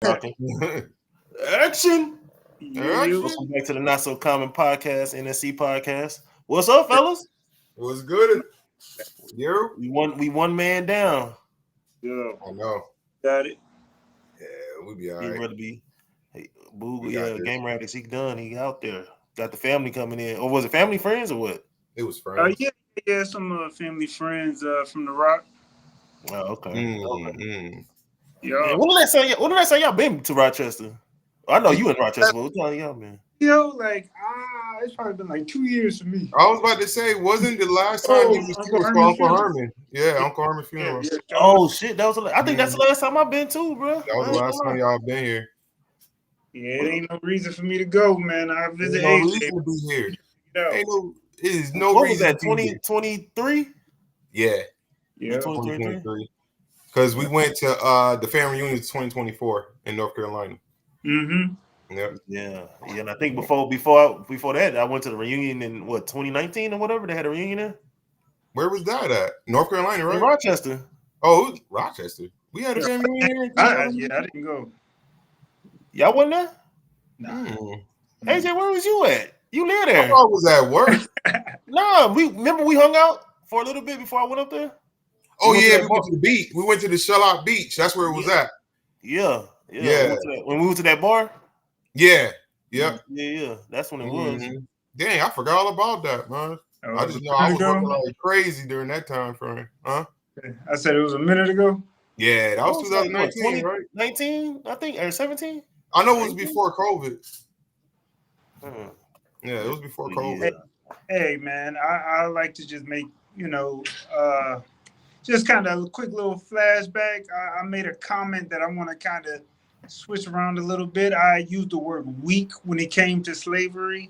Talking. Action. Welcome back to the Not So Common Podcast, NSC Podcast. What's up, fellas? What's good? You? We one man down. Yeah. I know. Got it. Yeah, we be all He'd right. rather be Boo, We got this. Game Radix, he done. He out there. Got the family coming in. Or was it family, friends, or what? It was friends. Yeah, some family friends from the Rock. Oh, okay. Okay. Yeah. Man, when did I say y'all been to Rochester? I know you in Rochester, but what time y'all been? It's probably been like 2 years for me. I was about to say, wasn't the last time he was for Uncle Herman? Yeah, Uncle Herman funeral. Yeah. Oh shit, I think that's the last time I've been too, bro. That was the last time y'all been here. Yeah, it ain't no reason for me to go, man. I visit no AJ. reason to be here. No. It is no what reason. Was that 2023? Yeah. 2023. Because we went to the family reunion 2024 in North Carolina. Mm-hmm. Yep. Yeah. And I think before that, I went to the reunion in 2019 or whatever. They had a reunion there. Where was that at? North Carolina, right? In Rochester. Oh, it was Rochester. We had a family reunion. I didn't go. Y'all wasn't there? Nah. AJ, where was you at? You live there. I was at work. No, we hung out for a little bit before I went up there. Oh, we went to the beach. We went to the Shell Beach. That's where it was at. Yeah. When we went to that bar? Yeah. Yep. Yeah. That's when it was. Dang, I forgot all about that, man. I just know I was looking like crazy during that time frame. Huh? I said it was a minute ago? Yeah, that was 2019, right? 19, I think, or 17? I know it was before COVID. Yeah, it was before COVID. Hey, man, I like to just make, just kind of a quick little flashback. I made a comment that I want to kind of switch around a little bit. I used the word weak when it came to slavery.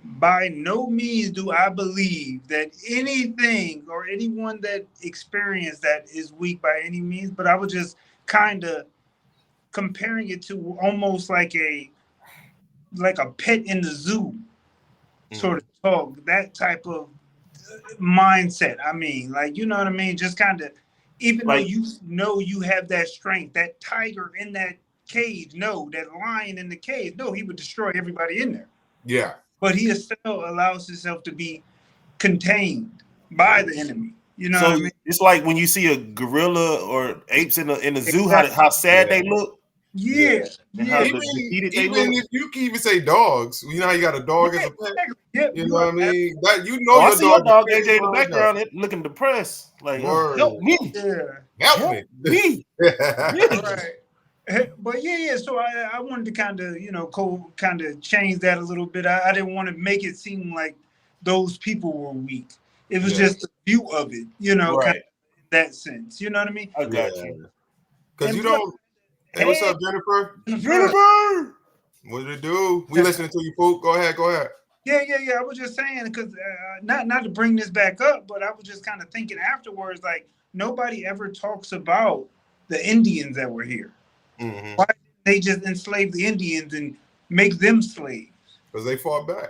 By no means do I believe that anything or anyone that experienced that is weak by any means, but I was just kind of comparing it to almost like a pet in the zoo sort of talk, that type of mindset. I mean, like, you know what I mean? Just kind of, even though you know you have that strength, that tiger in that cage, that lion in the cage, he would destroy everybody in there. Yeah. But he still allows himself to be contained by the enemy. You know what I mean? It's like when you see a gorilla or apes in the zoo, how sad they look. Yeah. Even if you can even say dogs, you know how you got a dog as a pet. Yep. You know what I mean? That I see your dog AJ in the background looking depressed. Like, help me. Yeah. Help me. Right. But yeah. So I wanted to kind of, change that a little bit. I didn't want to make it seem like those people were weak. It was just the view of it, right. kind of in that sense. You know what I mean? I got you. Because you don't. Hey, what's up, Jennifer? Jennifer! What did it do? We listening to you, Poop. Go ahead. Yeah. I was just saying, because not to bring this back up, but I was just kind of thinking afterwards, like, nobody ever talks about the Indians that were here. Mm-hmm. Why didn't they just enslave the Indians and make them slaves? Because they fought back.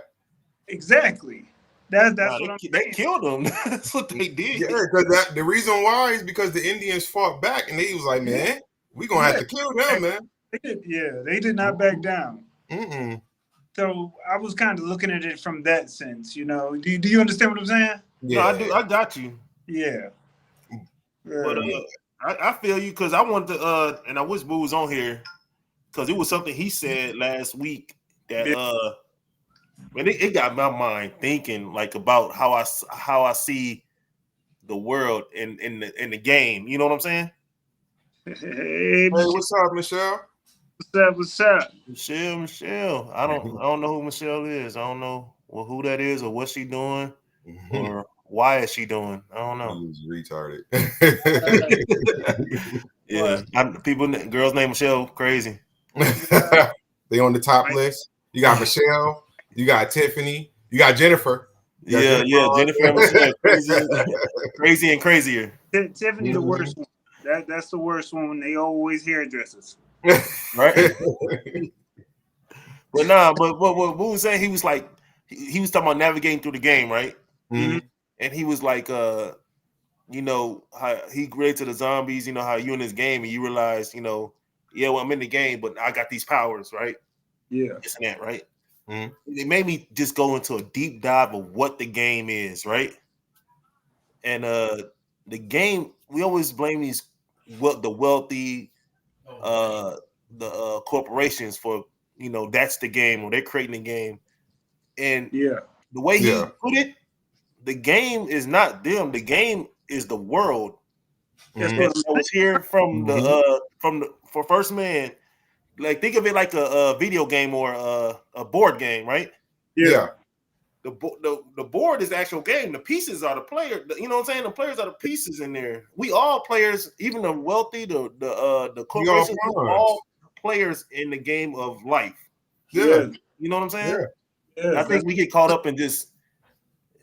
Exactly. That's what I'm saying. They killed them. That's what they did. Yeah, because the reason why is because the Indians fought back, and they was like, man, we gonna have to kill them, man. They did not back down. Mm-mm. So I was kind of looking at it from that sense, Do you understand what I'm saying? Yeah, no, I do. I got you. Yeah. But I feel you, because I want to, and I wish Boo was on here, because it was something he said last week that man, it got my mind thinking like about how I see the world in the game. You know what I'm saying? Hey, what's up, Michelle? What's up? Michelle. I don't know who Michelle is. I don't know who that is or what she doing or why is she doing. I don't know. He's retarded. Yeah, girls named Michelle crazy. They on the top list. You got Michelle. You got Tiffany. You got Jennifer. Jennifer and Michelle. Crazy and crazier. Tiffany, the worst one. That's the worst one when they always hairdressers. Right. But what Boo was saying, he was like, he was talking about navigating through the game, right? Mm-hmm. And he was like, how he related to the zombies, how you in this game and you realize, yeah, well, I'm in the game, but I got these powers, right? Yeah. This and that, right? Mhm. It made me just go into a deep dive of what the game is, right? And the game, we always blame the wealthy, the corporations for, that's the game, or they're creating the game. And Yeah. the way he Yeah. put it, the game is not them. The game is the world That's Mhm. what that I'm was here from Mhm. for First Man. Like, think of it like a video game or a board game, right? saying. Yeah. The board is the actual game. The pieces are the player. You know what I'm saying? The players are the pieces in there. We all players, even the wealthy, the We all corporations, we're pawns. all players in the game of life. Yeah. You know what I'm saying? Yeah. And I Yes, think we get caught up in just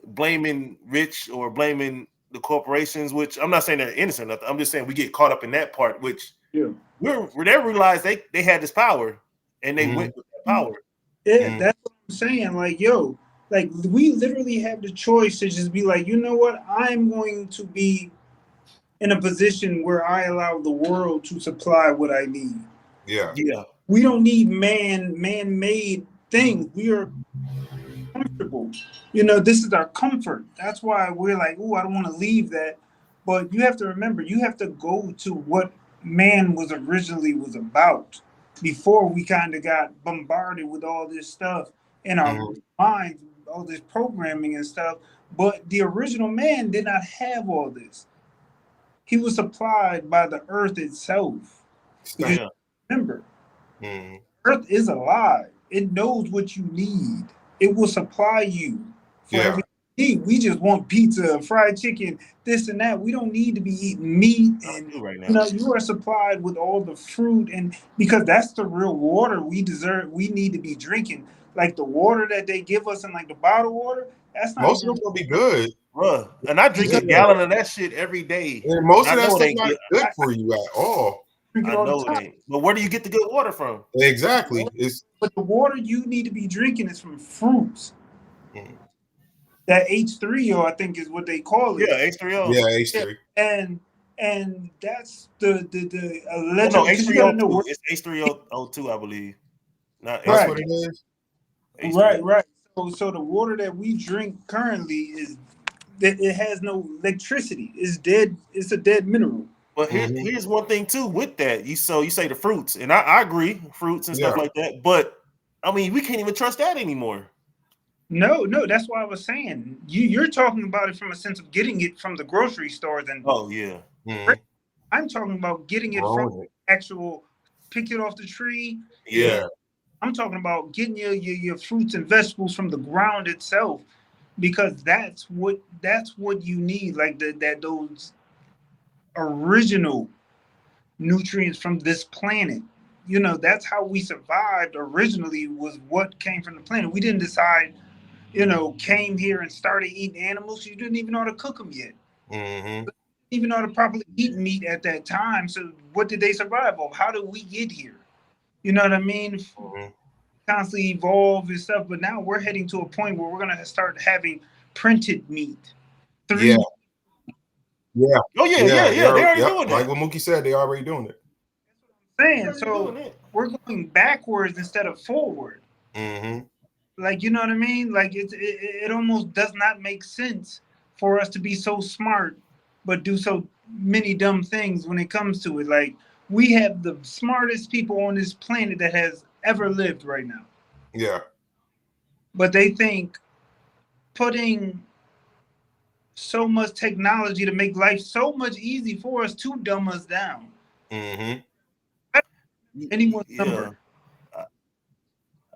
blaming rich or blaming the corporations, which I'm not saying they're innocent. Nothing. I'm just saying we get caught up in that part, which yeah. they realized they had this power and they Mhm. went with that power. Yeah, Mhm. that's what I'm saying. Like, yo, like we literally have the choice to just be like, you know what? I'm going to be in a position where I allow the world to supply what I need. Yeah. Yeah. We don't need man-made things. We are comfortable. This is our comfort. That's why we're like, oh, I don't want to leave that. But you have to remember, you have to go to what man was originally was about before we kind of got bombarded with all this stuff in our Mhm. minds, all this programming and stuff. But the original man did not have all this. He was supplied by the earth itself. Because Stamp. Yeah. remember, Mhm. earth is alive. It knows what you need. It will supply you for Yeah. everything you need. We just want pizza, fried chicken, this and that. We don't need to be eating meat. And Right now. you are supplied with all the fruit, and because that's the real water we deserve, we need to be drinking. Like the water that they give us in like the bottled water, that's not Most of even them gonna be good. Bruh. And I drink Yeah. a gallon of that shit every day. And most And of I that know it stuff ain't not good. good I for you at all. drink it I all the know it time. ain't. But where do you get the good water from? Exactly. It's But the water you need to be drinking is from fruits. Mhm. That H3O, I think, is what they call it. Yeah, H3O. Yeah, Yeah, H3. and that's the Oh no, alleged, because you got to know H3O2. where. It's H3O2, I believe. Not That's Right, what H3O. it is. H3O. right. So the water that we drink currently is that it has no electricity. It's dead. It's a dead mineral. But Mhm. here's one thing too with that. You say the fruits, and I agree, fruits and stuff Yeah. like that. But I mean, we can't even trust that anymore. No, that's why I was saying you're talking about it from a sense of getting it from the grocery stores, and Oh yeah, Mhm. I'm talking about getting it from Growing it. actual pick it off the tree. yeah. Yeah. I'm talking about getting your fruits and vegetables from the ground itself, because that's what you need, like that those original nutrients from this planet. That's how we survived originally, was what came from the planet. We didn't decide, came here and started eating animals. You didn't even know how to cook them yet. Mhm. Even know how to properly eat meat at that time. So what did they survive off? How did we get here? You know what I mean? Mhm. Constantly evolve and stuff, but now we're heading to a point where we're gonna start having printed meat. Yeah. 3D Yeah. Oh yeah, yeah, Yeah. They yeah. They are. already Yep. doing Like that. what Mookie said, they already doing it. They saying. already doing So that. we're going backwards instead of forward. Mhm. Like, you know what I mean? Like it almost does not make sense for us to be so smart but do so many dumb things when it comes to it. Like, we have the smartest people on this planet that has ever lived right now. Yeah. But they think putting so much technology to make life so much easy for us to dumb us down. Mhm. Anyone's Yeah. number.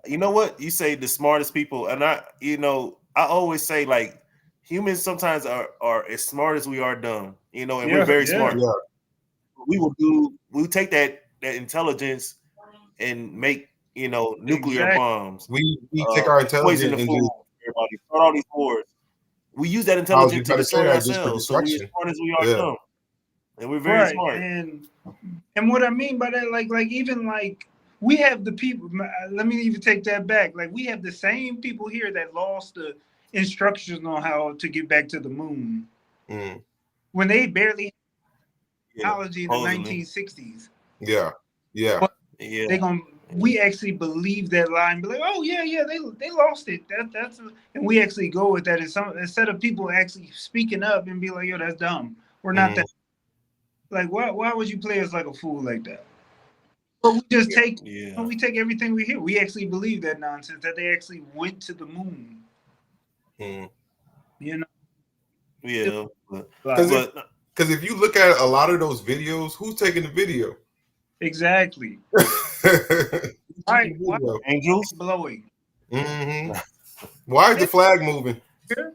You know what? You say the smartest people, and I always say, like, humans sometimes are as smart as we are dumb. And we're Yeah, very yeah. smart. Yeah. We'll take that intelligence and make nuclear Exactly. bombs, We take our poison intelligence the and food, just everybody start all these wars. We use that I was intelligence just to about to say destroy that just for ourselves. So we as destruction. smart as we are Yeah. dumb, and we're very Right. smart. And what I mean by that, like even like we have the people. Let me even take that back. Like, we have the same people here that lost the instructions on how to get back to the moon Mm. when they barely had Yeah, technology in the supposedly. 1960s. Yeah. Yeah. But Yeah. we actually believe that line, be like, oh yeah, they lost it. And we actually go with that. Instead of people actually speaking up and be like, yo, that's dumb. We're not that. Like, why would you play us like a fool like that? But we just take Yeah. we take everything we hear. We actually believe that nonsense that they actually went to the moon. Mm. You know, Yeah. Because But if you look at a lot of those videos, who's taking the video? exactly. Why Angels. blowing? Mm-hmm. Why is the flag moving? Here?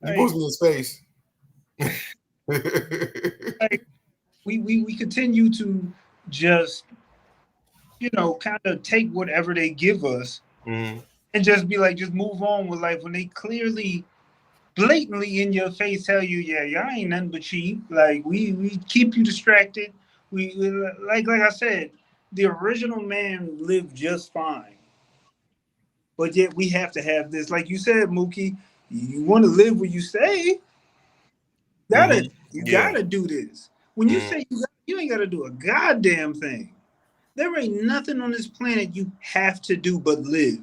You Like, supposed to be in space. like we continue to just kind of take whatever they give us Mm-hmm. and just be like, just move on with life when they clearly, blatantly in your face tell you, yeah, y'all ain't nothing but cheap. Like we keep you distracted. We like I said, the original man lived just fine, but yet we have to have this. Like you said, Mookie, you want to live where you stay. Mm-hmm. You Yeah. gotta do this. When you say you ain't gotta do a goddamn thing. There ain't nothing on this planet you have to do but live.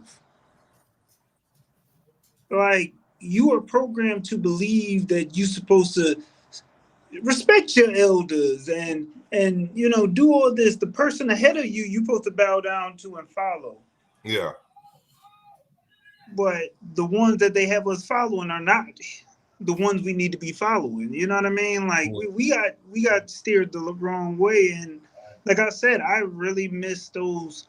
Like you are programmed to believe that you're supposed to respect your elders and do all this. The person ahead of you, you're supposed to bow down to and follow. Yeah. But the ones that they have us following are not the ones we need to be following. You know what I mean? Like we got steered the wrong way. And like I said, I really miss those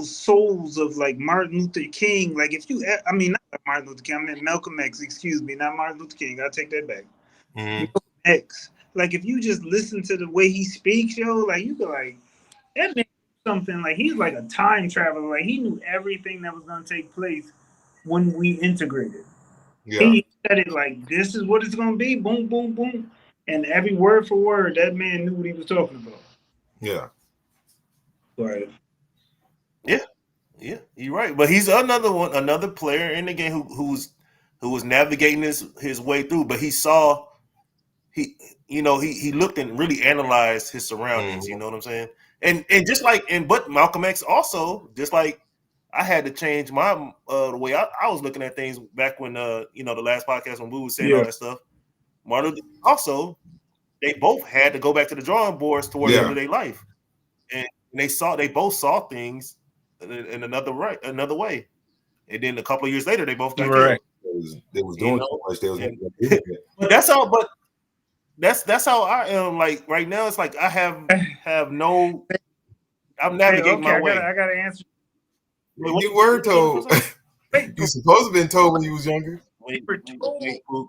souls of like Martin Luther King. Like if you, I mean, not Martin Luther King, I meant Malcolm X. Excuse me, not Martin Luther King. I take that back. Mm-hmm. Malcolm X. Like if you just listen to the way he speaks, yo, like you could like that man something like he's like a time traveler. Like he knew everything that was gonna take place when we integrated. Yeah. He said it like this is what it's gonna be, boom, boom, boom. And every word for word, that man knew what he was talking about. Yeah. Right. Yeah, you're right. But he's another player in the game who was navigating his way through. But he looked and really analyzed his surroundings. You know what I'm saying? And just like but Malcolm X also, just like I had to change my the way I was looking at things back when the last podcast when we was saying all Yeah. that stuff. Martin also, they both had to go back to the drawing boards towards the end of their life, and they both saw things in another way, and then a couple of years later they both got Right. killed. They was doing so much. They was But that's how I am. Like right now, it's like I have no. I'm navigating my way. I gotta answer. You were told. You supposed to have been told when you was younger. We were told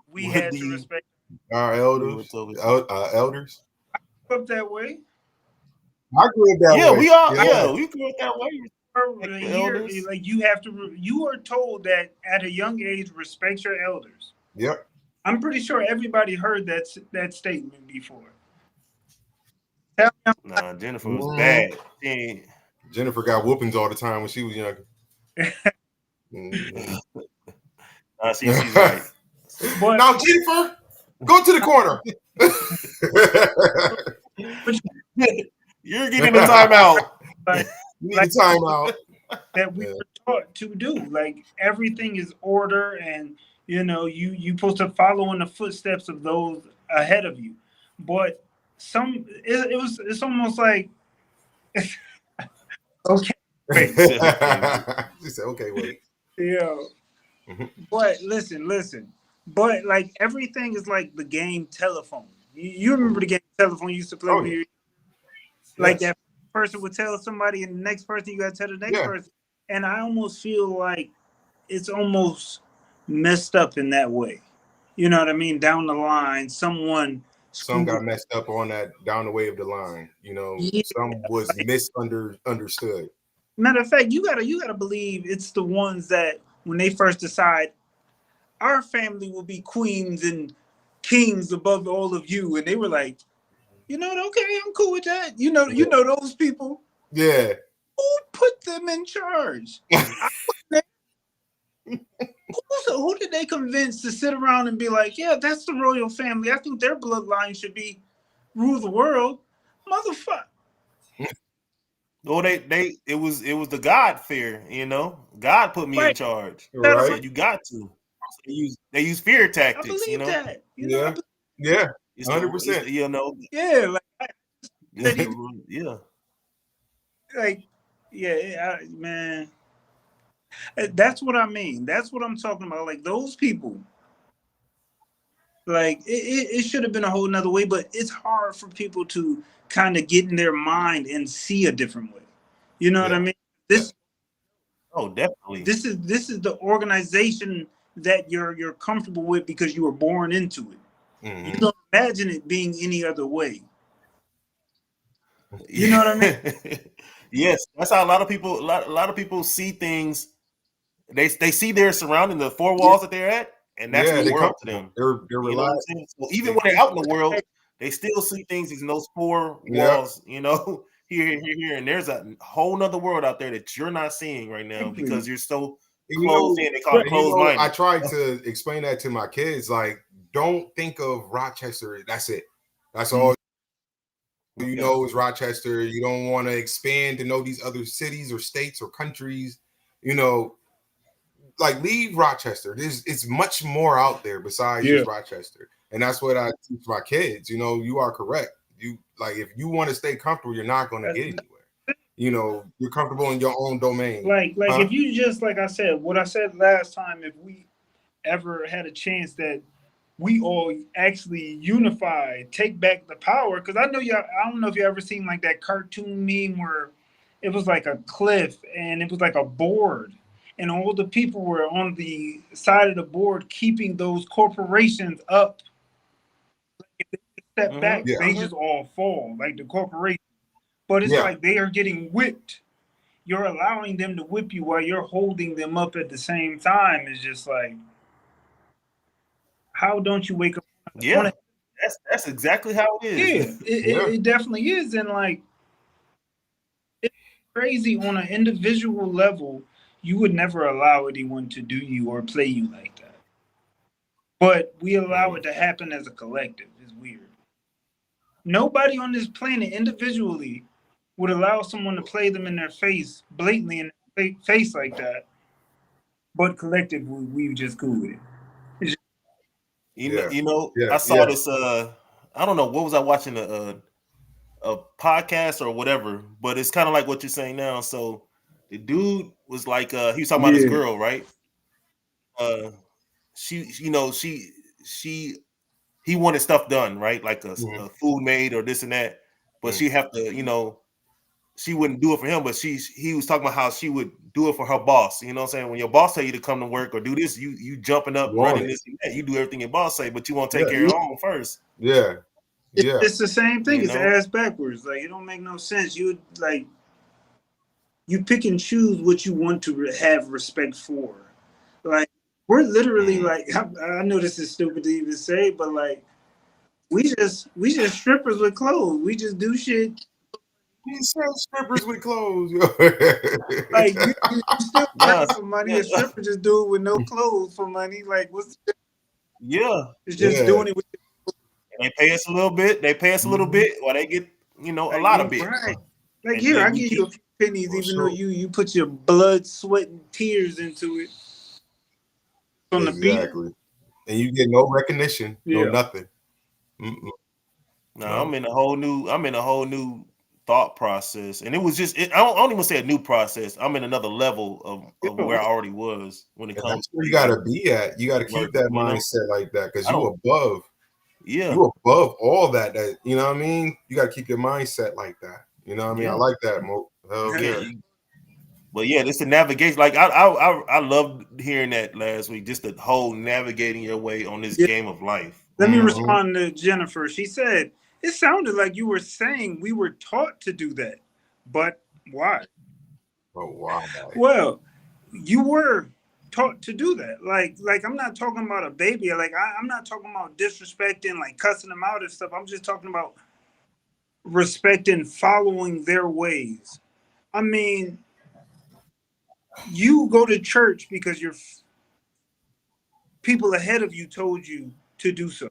we had to respect Our elders. Elders. up that way. I grew up that way. We all we grew up that way. Like you are told that at a young age, respect your elders. Yep. I'm pretty sure everybody heard that statement before. Nah, Jennifer was bad. Jennifer got whoopings all the time when she was younger. She's right. But now, Jennifer, go to the corner. You're getting a timeout. You need a timeout. That we were taught to do. Like everything is order, and you supposed to follow in the footsteps of those ahead of you. But it's almost like okay. Wait. She said, okay, wait. Yeah. But listen. But like everything is like the game telephone. You remember the game telephone you used to play when you like that person would tell somebody and the next person you gotta tell the next person. And I almost feel like it's almost messed up in that way. You know what I mean? Down the line, some got messed up on that down the way of the line. Some was misunderstood. Matter of fact, you gotta believe it's the ones that when they first decide our family will be queens and kings above all of you, and they were like, okay, I'm cool with that. You know those people. Yeah. Who put them in charge? Who did they convince to sit around and be like, yeah, that's the royal family. I think their bloodline should rule the world. Motherfucker. Well, it was the God fear, you know. God put me in charge. Right. So you got to. So they use fear I tactics, you believe know. that. You know, Yeah. It's 100%. you know. yeah, Yeah. like yeah, man. That's what I mean. That's what I'm talking about. Like those people. Like it should have been a whole nother way, but it's hard for people to kind of get in their mind and see a different way. You know what I mean? This Oh, definitely. this is the organization that you're comfortable with because you were born into it. Mm-hmm. You don't imagine it being any other way. You know what I mean? Yes, that's how a lot of people see things. They see their surrounding, the four walls that they're at, and that's the world to them. They're You know what I'm relaxed. saying? So even when they're out in the world, they still see things in those four walls. You know, here, and there's a whole nother world out there that you're not seeing right now because you're so closed in. They call it closed minded. I try to explain that to my kids. Like, don't think of Rochester. That's it. That's all you know is Rochester. You don't want to expand to know these other cities or states or countries. You know, like leave Rochester. It's much more out there besides just Rochester. And that's what I teach my kids. You know, you are correct. You like if you want to stay comfortable, you're not going to get anywhere. You know, you're comfortable in your own domain. Like if you just like I said, what I said last time, if we ever had a chance that we all actually unify, take back the power. Because I don't know if you ever seen like that cartoon meme where it was like a cliff and it was like a board, and all the people were on the side of the board keeping those corporations up. If they step back, they just all fall, like the corporation. But it's like they are getting whipped. You're allowing them to whip you while you're holding them up at the same time. It's just like, how don't you wake up? Yeah, that's exactly how it is. Yeah, it definitely is. And like, it's crazy on an individual level. You would never allow anyone to do you or play you like that. But we allow it to happen as a collective. It's weird. Nobody on this planet individually would allow someone to play them in their face, blatantly in their face like that. But collectively, we just cool with it. You know, I saw this. I don't know what was I watching a podcast or whatever, but it's kind of like what you're saying now. So the dude was like, he was talking about his girl, right? He wanted stuff done, right? Like a food made or this and that, but she have to, you know, she wouldn't do it for him, but he was talking about how she would do it for her boss. You know what I'm saying? When your boss tell you to come to work or do this, you jumping up, running this and that. You do everything your boss say, but you won't take care of your own first. Yeah. It's the same thing. It's ass backwards. Like it don't make no sense. You like you pick and choose what you want to have respect for. Like we're literally like I know this is stupid to even say, but like we just strippers with clothes. We just do shit. You said strippers with clothes. Like you still work for money. A stripper just do it with no clothes for money. Like what's the it's just doing it with. They pay us a little bit. They pay us a little bit, while they get a lot of bit. Right. Like here, I give you a few pennies, even though you put your blood, sweat, and tears into it. On the beat, and you get no recognition, no nothing. No, I'm in a whole new thought process, and it was just I don't even say a new process. I'm in another level of where I already was when it comes. That's where you got to be at. You got to keep that mindset like that because you're above. You're above all that. That you know what I mean. You got to keep your mindset like that. You know what I mean. I like that. But yeah, this is navigation. Like I loved hearing that last week. Just the whole navigating your way on this game of life. Let me respond to Jennifer. She said it sounded like you were saying we were taught to do that, but why? Oh wow. Well, you were taught to do that. Like I'm not talking about a baby. Like I'm not talking about disrespecting, like cussing them out and stuff. I'm just talking about respecting, following their ways. I mean, you go to church because your people ahead of you told you to do so.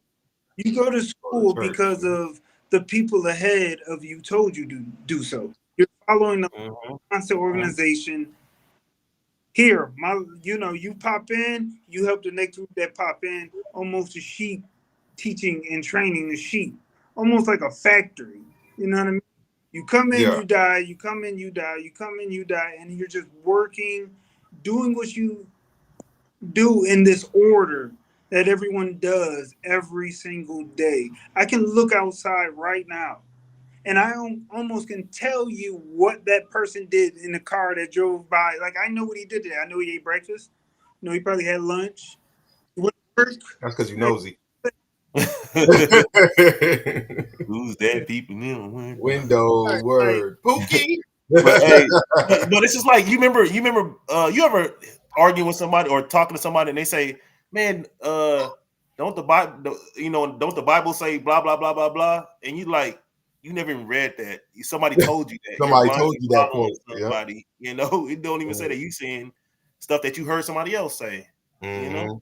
You go to school because of the people ahead of you told you to do so. You're following the Mhm. concert organization. Here, you pop in, you help the next group that pop in, almost a sheep teaching and training the sheep, almost like a factory. You know what I mean? You come in, Yeah. you die, you come in, you die, you come in, you die, and you're just working, doing what you do in this order that everyone does every single day. I can look outside right now and I almost can tell you what that person did in the car that drove by. Like I know what he did there. I know he ate breakfast. I know he probably had lunch. He went to work. That's because you nosy. Who's that people in? Window Like, word. Pookie. But hey, but it's just like you remember you ever arguing with somebody or talking to somebody and they say, man, don't the Bible don't the Bible say blah blah blah blah blah, and you like you never even read that. Somebody told you that. You're Somebody blindly told you that following quote. Yeah. somebody, it don't even say that. You saying stuff that you heard somebody else say, and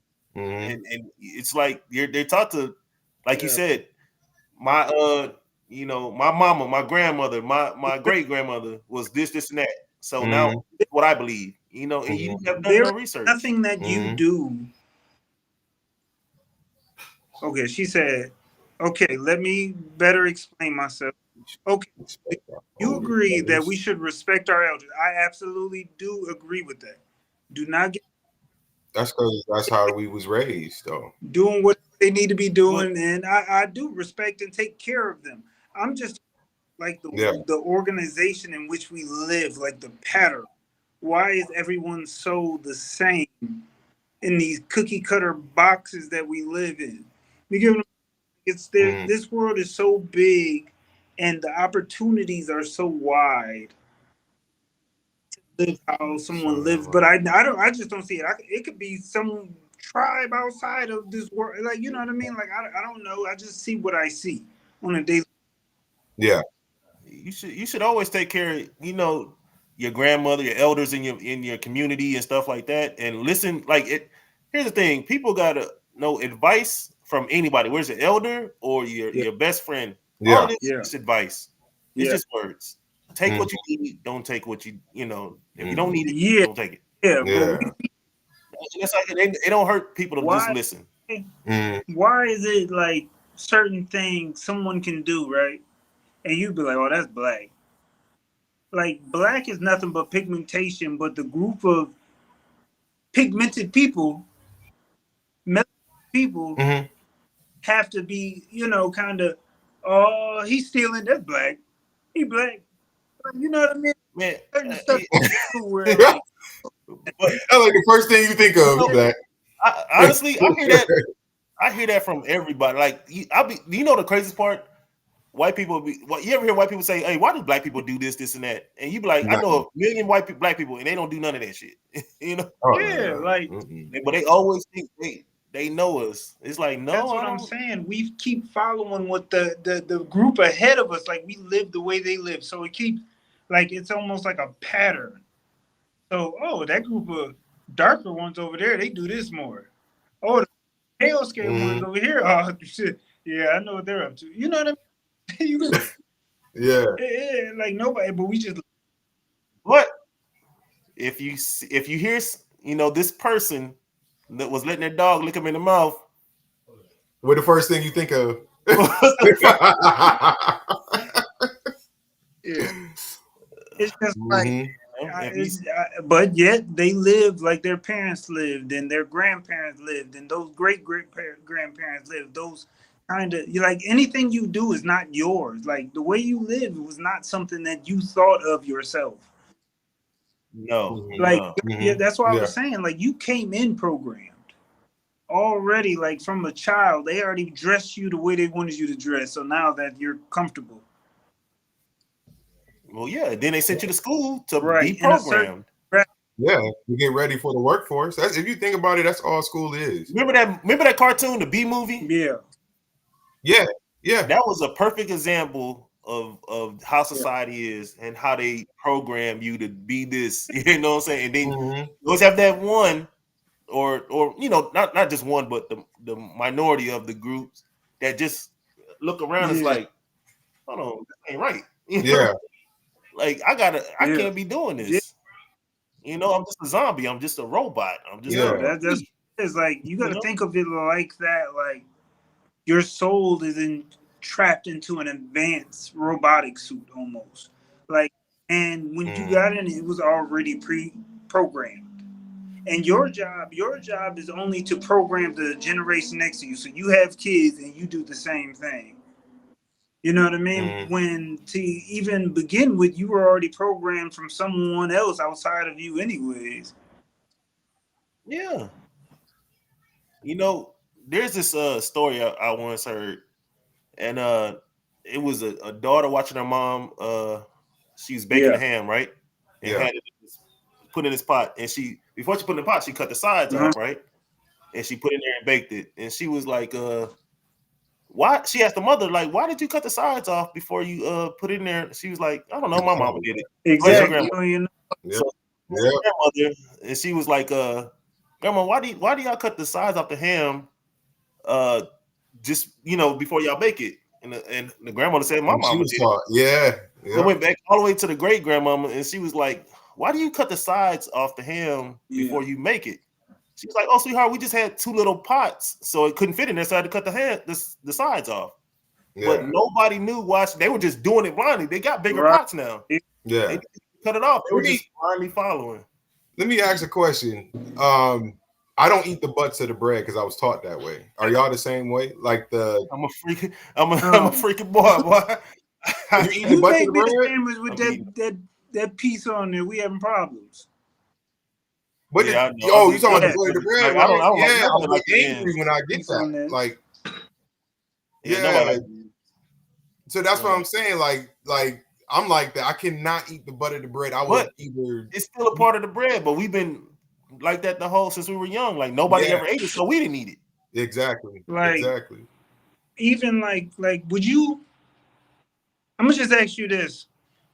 it's like they're taught to, like you said, my my mama, my grandmother, my great grandmother was this and that. So now what I believe, and you have done there no is research. nothing that you do. Okay, she said, okay, let me better explain myself. Okay, do you agree that we should respect our elders? I absolutely do agree with that. Do not get That's because that's how we was raised, though. doing what they need to be But doing, and I do respect and take care of them. I'm just like Yeah. the organization in which we live, like the pattern. Why is everyone so the same in these cookie cutter boxes that we live in? Because it's there. This world is so big, and the opportunities are so wide to live how someone lives. But I don't. I just don't see it. It could be some tribe outside of this world. Like you know what I mean? Like I don't know. I just see what I see on a daily. Yeah. you should always take care of your grandmother, your elders in your community and stuff like that, and listen. Like it. Here's the thing: people gotta know advice from anybody. Where's the elder or Yeah. your best friend? All Yeah. of this Yeah. is advice. It's Yeah. just words. Take what you need. Don't take what you. If you don't need it, Yeah. don't take it. Yeah. Yeah. But It's like it don't hurt people to just why? listen. Why is it like certain things someone can do right, and you be like, "Oh, that's black." Like black is nothing but pigmentation, but the group of pigmented people, melanated people, have to be, kind of, oh, he's stealing. That's black. He black. You know what I mean? Man, Certain stuff where Yeah. like, but That's like the first thing you think of. That. honestly, I hear that. I hear that from everybody. Like, the craziest part? White people you ever hear white people say, "Hey, why do black people do this, this, and that?" And you be like, "I know a million black people, and they don't do none of that shit." yeah, like But they always think they know us. It's like, no, that's what I I'm don't. saying. We keep following what the group ahead of us, like we live the way they live. So it keeps like it's almost like a pattern. So, oh, that group of darker ones over there, they do this more. Oh, the pale skin ones over here, oh shit, yeah, I know what they're up to. You know what I mean? Yeah. Like nobody, but we just. But if you hear this person that was letting their dog lick him in the mouth, what the first thing you think of? Yeah. It's just like, but yet they live like their parents lived, and their grandparents lived, and those great grandparents lived. Those kind of you like anything you do is not yours. Like the way you live was not something that you thought of yourself. no, Like no. yeah, that's what I was saying. Like you came in programmed already, like from a child. They already dressed you the way they wanted you to dress. So now that you're comfortable. Well, yeah. Then they sent you to school to be in a certain programmed. Yeah, to get ready for the workforce. That's if you think about it, that's all school is. Remember that cartoon, the B movie? Yeah. Yeah. That was a perfect example of how society is and how they program you to be this. You know what I'm saying? And then you always have that one or not just one, but the minority of the groups that just look around. It's like, hold on, this ain't right. Yeah. Like I can't be doing this. You know, I'm just a zombie. I'm just a robot. I'm just that's it's like you got to think of it like that. Like your soul is trapped into an advanced robotic suit almost. Like, and when you got in, it was already pre-programmed. And your job is only to program the generation next to you. So you have kids and you do the same thing. You know what I mean? When to even begin with, you were already programmed from someone else outside of you, anyways. Yeah. You know, there's this story I once heard, and it was a daughter watching her mom. She was baking a ham, right? And had it put in this pot, and before she put it in the pot, she cut the sides off, right? And she put it in there and baked it. And she was like, why? She asked the mother, like, why did you cut the sides off before you put it in there? She was like, I don't know, my mama did it. Exactly. So grandmother, and she was like, Grandma, why do y'all cut the sides off the ham? Just before y'all bake it. And the grandmother said, my mama did it. Yeah. I went back all the way to the great grandmama, and she was like, why do you cut the sides off the ham before you make it? She was like, oh, sweetheart, we just had 2 little pots, so it couldn't fit in there, so I had to cut the sides off. But nobody knew why. They were just doing it blindly. They got bigger pots now. Yeah. They cut it off. They were just blindly following. Let me ask a question. I don't eat the butts of the bread because I was taught that way. Are y'all the same way? Like I'm a freaking boy. You eat the butts of the bread? Sandwich with that piece on there, we having problems. But you talking about the boy of the bread? Like, right? I'm like angry when I get that. Like, so that's what I'm saying. Like I'm like that. I cannot eat the butt of the bread. I would either. It's still a part of the bread, but we've been like that since we were young. Like nobody ever ate it, so we didn't eat it. Exactly. Even like would you? I'm gonna just ask you this: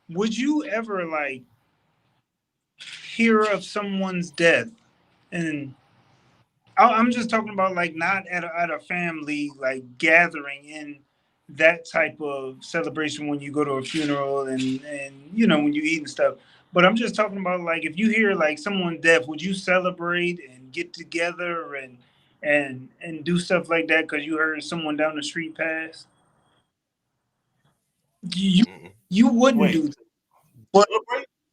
would you ever like hear of someone's death? And I'm just talking about like not at a family like gathering in that type of celebration when you go to a funeral and when you eat and stuff. But I'm just talking about like if you hear like someone's death, would you celebrate and get together and do stuff like that because you heard someone down the street pass? You wouldn't do that. But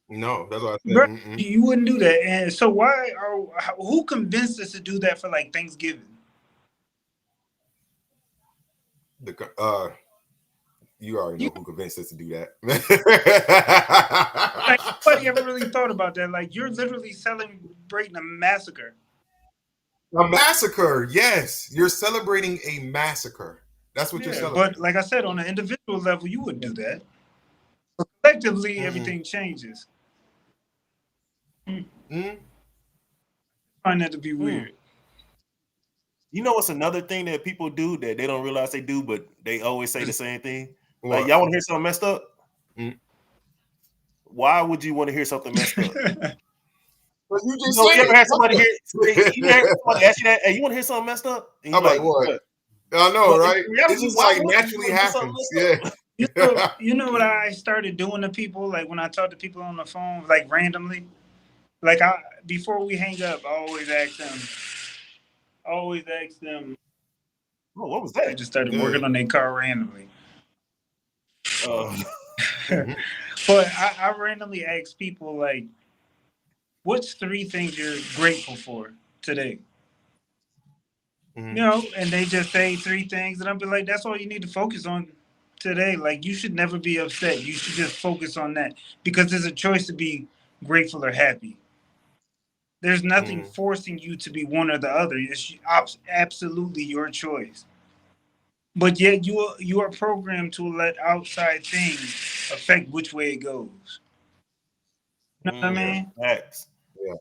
no, that's what I said. You wouldn't do that. And so who convinced us to do that for like Thanksgiving? You already know who convinced us to do that. Like, nobody ever really thought about that. Like, you're literally celebrating a massacre. A massacre, yes. You're celebrating a massacre. That's what you're celebrating. But like I said, on an individual level, you wouldn't do that. But collectively, everything changes. I find that to be weird. You know what's another thing that people do that they don't realize they do, but they always say the same thing? What? Like, y'all want to hear something messed up? Why would you want to hear something messed up? You ever had somebody ask you that? Hey, you want to hear something messed up? And I'm like, what? I know, right? It's just like naturally happens. Yeah. You know what I started doing to people? Like when I talk to people on the phone, like randomly, like before we hang up, I always ask them. Oh, what was that? I just started working on their car randomly. But I randomly ask people like, what's 3 things you're grateful for today? And they just say 3 things, and I'll be like, that's all you need to focus on today. Like, you should never be upset. You should just focus on that because there's a choice to be grateful or happy. There's nothing forcing you to be one or the other. It's absolutely your choice. But yet you are programmed to let outside things affect which way it goes. You know what I mean? Facts. Yeah.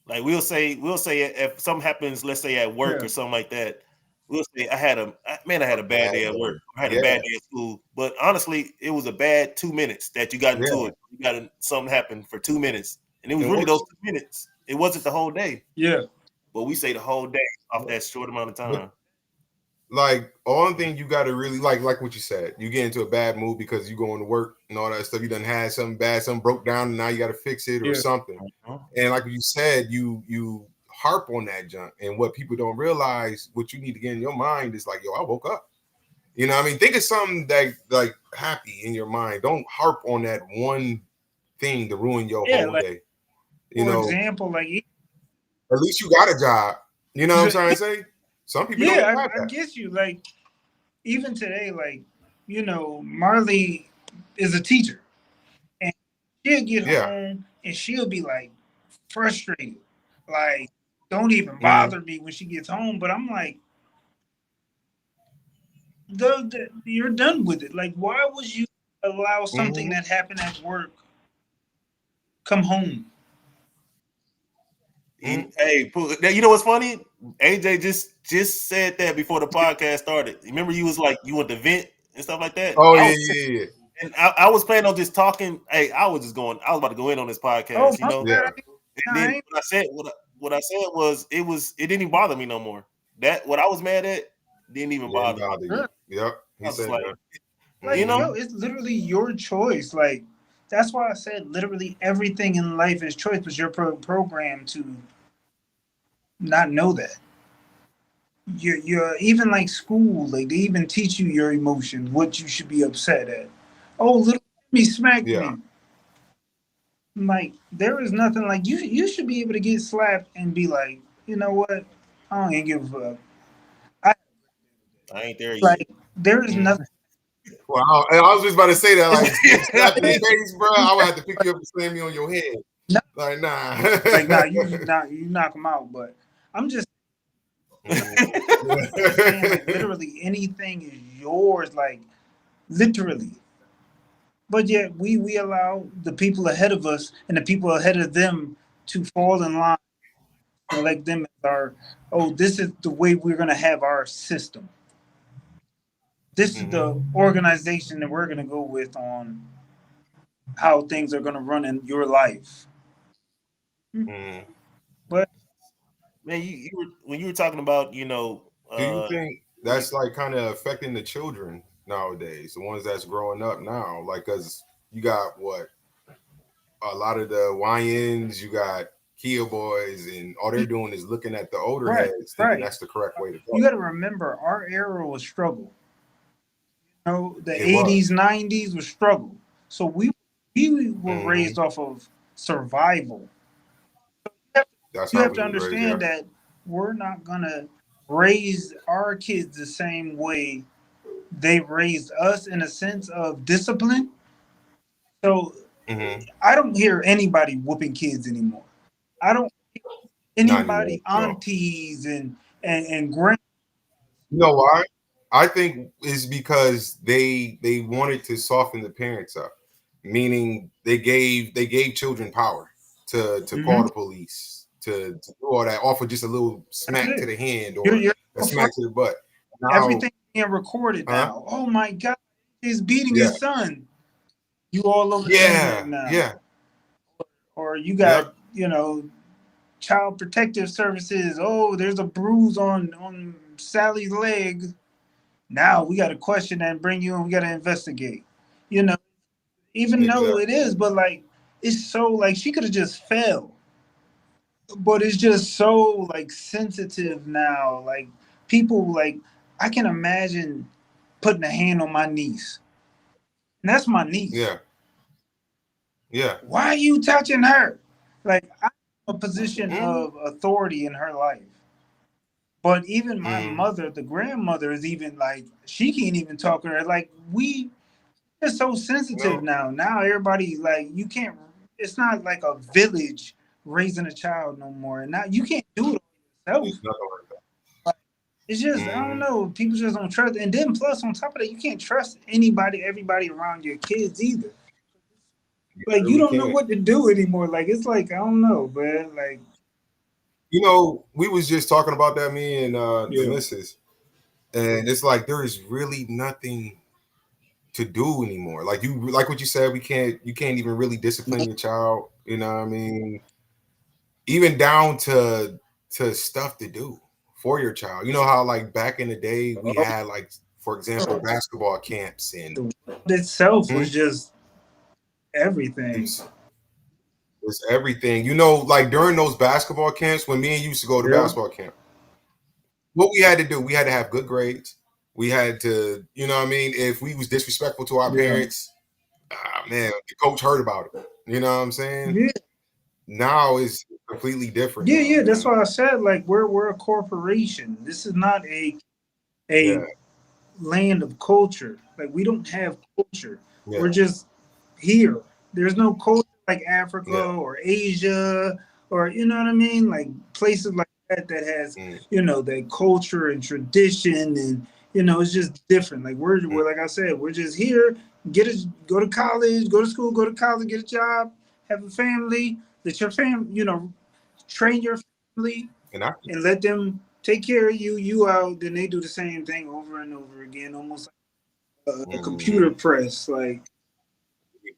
Like we'll say if something happens, let's say at work or something like that, we'll say I had a bad day at work. I had a bad day at school. But honestly, it was a bad 2 minutes that you got into it. You got something happened for 2 minutes. And it was really those 2 minutes. It wasn't the whole day. Yeah. But we say the whole day off that short amount of time. like only thing you got to really like what you said, you get into a bad mood because you going to work and all that stuff. You done had something bad, something broke down, and now you got to fix it or something. And like you said, you harp on that junk. And what people don't realize, what you need to get in your mind is like, yo, I woke up. You know what I mean? Think of something that like happy in your mind. Don't harp on that one thing to ruin your whole day. You know, example, like at least you got a job. You know what I'm trying to say? Some people don't have that. I guess you like even today, like, you know, Marley is a teacher. And she'll get home and she'll be like frustrated. Like, don't even bother me when she gets home. But I'm like, you're done with it. Like, why would you allow something that happened at work come home? Hey, you know what's funny? AJ just said that before the podcast started. Remember, you was like, you want to vent and stuff like that. Oh yeah. And I was planning on just talking. Hey, I was about to go in on this podcast. You know, and then what I said was it didn't even bother me no more. That what I was mad at didn't even bother me. Yep, he said that. Like, you know, it's literally your choice. Like, that's why I said literally everything in life is choice, but you're programmed to not know that. You're even like school, like they even teach you your emotions, what you should be upset at. Oh, little Timmy smacked me. Like, there is nothing like you should be able to get slapped and be like, you know what? I don't even give a fuck. I ain't there like, yet. There is nothing. Wow, I was just about to say that, like, slap in your face, bro. I would have to pick you up and slam you on your head. No. Like, nah. You knock them out. But I'm just saying, like, literally anything is yours, like, literally. But yet we allow the people ahead of us and the people ahead of them to fall in line, select them as this is the way we're going to have our system. This is the organization that we're going to go with on how things are going to run in your life. But man, when you were talking about, you know, do you think that's like kind of affecting the children nowadays, the ones that's growing up now? Like, cause you got a lot of the YNs, you got Kia boys, and all they're doing is looking at the older heads, thinking that's the correct way to go. You got to remember, our era was struggle. You know, the 80s, 90s was struggle. So we were raised off of survival. You have to understand that we're not gonna raise our kids the same way they raised us, in a sense of discipline. So I don't hear anybody whooping kids anymore. I don't hear anybody, aunties and grand. You know why? I think it's because they wanted to soften the parents up, meaning they gave children power to call the police, to do all that, offer just a little smack to the hand or a smack to the butt. Now, everything being recorded now. Oh my God, he's beating his son. You all over the internet now. Yeah. Or you got, you know, Child Protective Services. Oh, there's a bruise on Sally's leg. Now we got to question that and bring you in. We got to investigate. You know, even though it is, but like, it's so like she could have just fell. But it's just so like sensitive now. Like, people, like, I can imagine putting a hand on my niece. And that's my niece. Yeah. Why are you touching her? Like, I'm in a position of authority in her life. But even my mother, the grandmother, is even like, she can't even talk to her. Like, we're so sensitive now. Now everybody, like, you can't, it's not like a village raising a child no more. And now you can't do it yourself. It's just, I don't know. People just don't trust. And then plus, on top of that, you can't trust everybody around your kids either. Like, you don't know what to do anymore. Like, it's like, I don't know, man. Like, you know, we was just talking about that, me and the missus, and it's like there is really nothing to do anymore. Like what you said, you can't even really discipline your child. You know what I mean? Even down to stuff to do for your child. You know how like back in the day we had like, for example, basketball camps and the world itself was just everything. it's everything. You know, like during those basketball camps, when me and you used to go to basketball camp, what we had to do, we had to have good grades. We had to, you know what I mean? If we was disrespectful to our parents, man, the coach heard about it. You know what I'm saying? Yeah. Now it's completely different. Yeah. That's why I said like we're a corporation. This is not a land of culture. Like we don't have culture. We're just here. There's no culture like Africa or Asia or you know what I mean? Like places like that has you know that culture and tradition and you know it's just different. Like we're like I said, we're just here. Go to college, go to school, go to college, get a job, have a family. Let your family, you know, train your family and let them take care of you. You out, then they do the same thing over and over again, almost like a computer press, like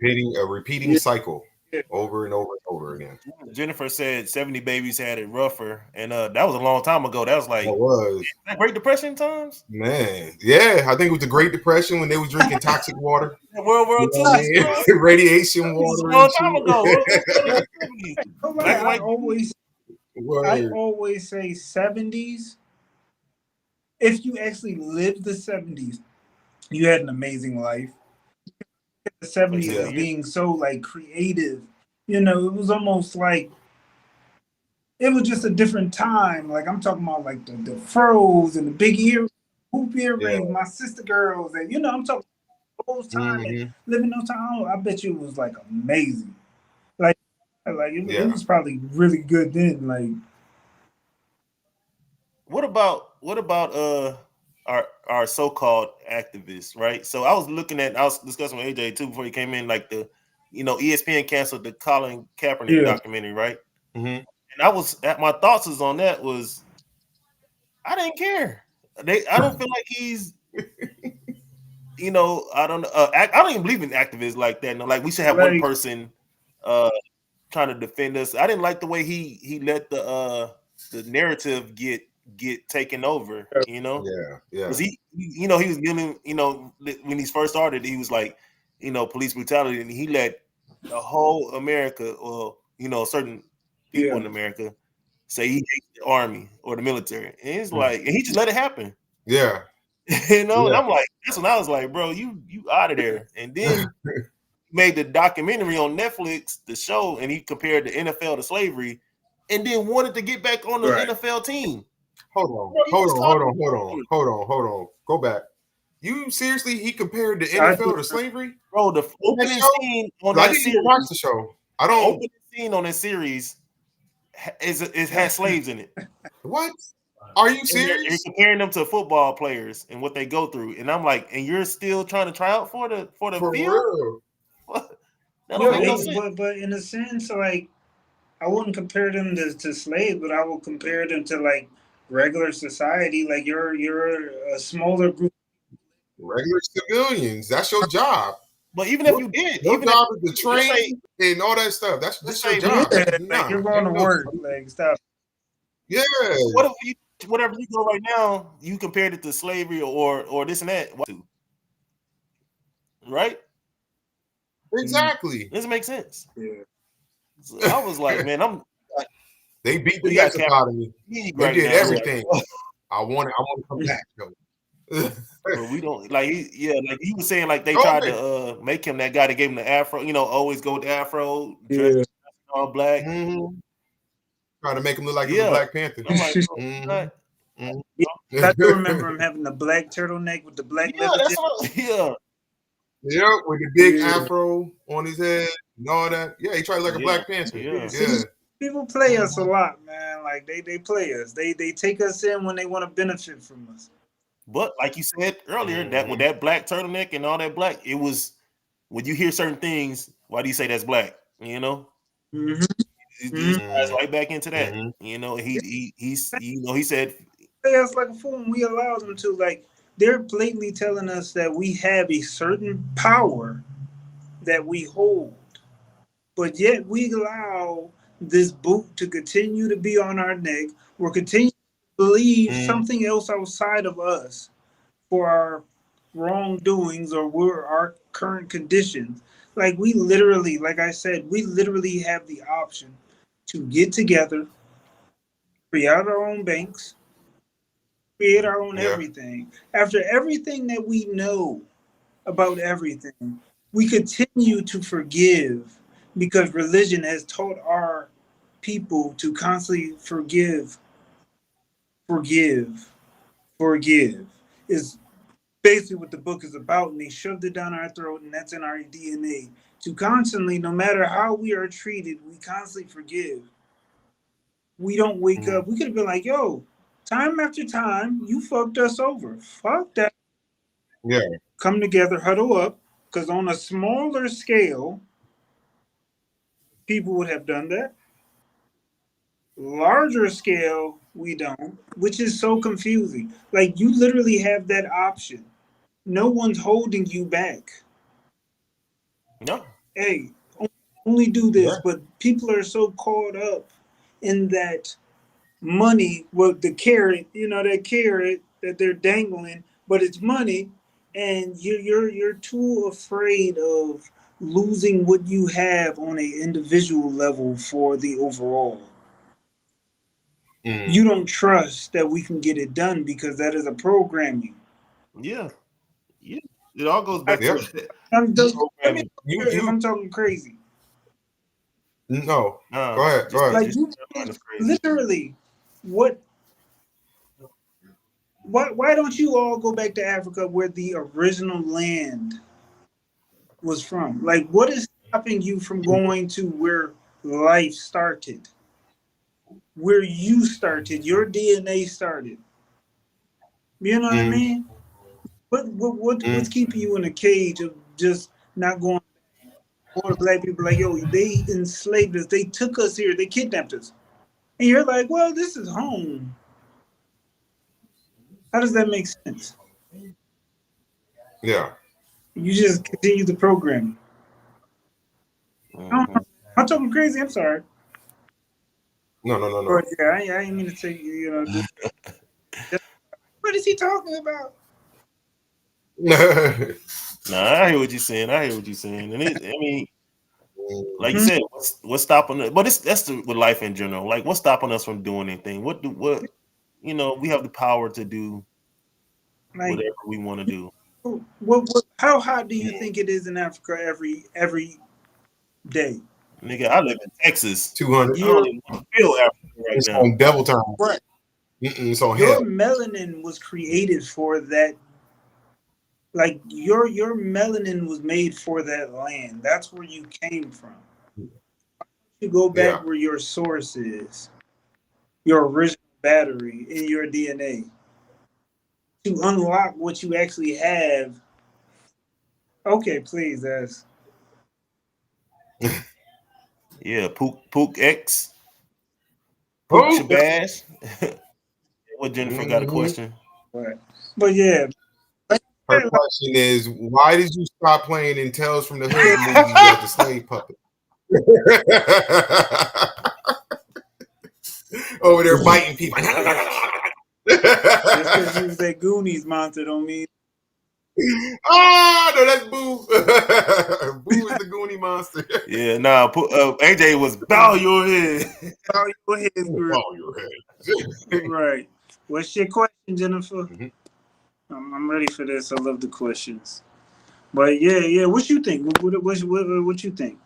repeating cycle over and over and over again. Jennifer said 70 babies had it rougher, and that was a long time ago. That was like Great Depression times. Man, yeah, I think it was the Great Depression when they was drinking toxic water. World War II, radiation water. A long time ago. I always say 70s. If you actually lived the 70s, you had an amazing life. The 70s being so like creative, you know, it was almost like it was just a different time. Like I'm talking about like the fros and the big hoop earrings, my sister girls, and you know, I'm talking those times and living those times. I bet you it was like amazing. Like it was probably really good then. Like what about our so-called activists, right? So I was discussing with AJ too before he came in, like ESPN canceled the Colin Kaepernick documentary, right? And my thoughts on that was I didn't care. I don't feel like he's I don't even believe in activists like that. No, like we should have one person trying to defend us. I didn't like the way he let the narrative get taken over, because he was giving, when he first started, he was like, police brutality, and he let the whole America, or certain people in America say he hates the army or the military, and it's like, and he just let it happen. And I'm like, that's when I was like, bro, you out of there. And then made the documentary on Netflix, the show, and he compared the NFL to slavery, and then wanted to get back on the NFL team. Hold on. Go back. You seriously? He compared the NFL to slavery, bro. The opening scene on that series. Watch the show. I don't. The opening scene on that series it has slaves in it. What? Are you serious? You're comparing them to football players and what they go through, and I'm like, and you're still trying to try out for the field? Real. What? That don't make no sense. But in a sense, like, I wouldn't compare them to slaves, but I would compare them to like regular society. Like you're a smaller group. Regular civilians. That's your job. But even if you did, your job is to train and all that stuff. That's your job. Like you're going to work. Like stop. Yeah. Whatever you go right now, you compared it to slavery or this and that. Right? Exactly. Doesn't make sense. Yeah. So I was like, man, they beat the guys out of me. They did everything. I want to come back though. But we don't like like he was saying, like they tried to make him that guy that gave him the afro, always go with the afro, dress all black. Trying to make him look like he's a Black Panther. I'm like, I do remember him having the black turtleneck with the black leather jacket. Yeah, with the big afro on his head and all that. Yeah, he tried like a Black Panther. Yeah. People play us a lot, man. Like they play us. They take us in when they want to benefit from us. But like you said earlier, that with that black turtleneck and all that black, it was when you hear certain things, why do you say that's black? He ties right back into that. He said play us like a fool, and we allow them to. Like they're blatantly telling us that we have a certain power that we hold, but yet we allow this boot to continue to be on our neck. We're continuing believe something else outside of us for our wrongdoings or we're our current conditions. Like we literally, like I said, we literally have the option to get together, create our own banks, create our own Yeah. everything. After everything that we know about everything, we continue to forgive because religion has taught our people to constantly forgive, forgive, forgive. Is basically what the book is about, and they shoved it down our throat, and that's in our DNA. To constantly, no matter how we are treated, we constantly forgive. We don't wake up. We could have been like, yo, time after time, you fucked us over. Fuck that. Yeah. Come together, huddle up, because on a smaller scale, people would have done that. Larger scale, we don't, which is so confusing. Like, you literally have that option. No one's holding you back. No. Hey, only do this, Yeah. but people are so caught up in that money, well, the carrot, that carrot that they're dangling, but it's money, and you're too afraid of losing what you have on a individual level for the overall. You don't trust that we can get it done because that is a programming. Yeah. Yeah. It all goes I, back Yep. to let me programming. You if I'm talking crazy. no. No, Go ahead. Go just ahead. Like just you it's crazy. literally what why don't you all go back to Africa where the original land was from? Like what is stopping you from going to where life started? Where you started, your DNA started. You know what I mean? What's keeping you in a cage of just not going? All the black people like, yo, they enslaved us, they took us here, they kidnapped us. And you're like, well, this is home. How does that make sense? Yeah. You just continue the programming. I don't know. Mhm. I'm talking crazy. I'm sorry. No. No. No. But No. yeah, I ain't mean to take what is he talking about? No, I hear what you're saying. I hear what you're saying, and I mean, like you Hmm? said, what's stopping it? But that's with life in general. Like, what's stopping us from doing anything? What we have the power to do Like, whatever we want to do. how hot do you think it is in Africa every day? Nigga, I live in Texas. 200. I don't Your even want to feel Africa right It's now. on devil time. right. It's on Your hell. melanin was created for that. Like your melanin was made for that land. That's where you came from. You go back Yeah. where your source is, your original battery in your DNA to unlock what you actually have. Okay, please, that's Yeah, Pook X, Pook Oh. Shabazz. What Jennifer got a question? right. But yeah, like, Her question is, why did you stop playing in Tales from the Hood movies as the slave puppet? Over there biting people. just because you was that Goonies monster don't mean Oh no, that's Boo. Boo is the Goonie monster. Yeah, nah. AJ was bow your head. how your head's grew. Follow your head. Right. What's your question, Jennifer? Mhm. I'm ready for this. I love the questions. But yeah. What you think? What you think?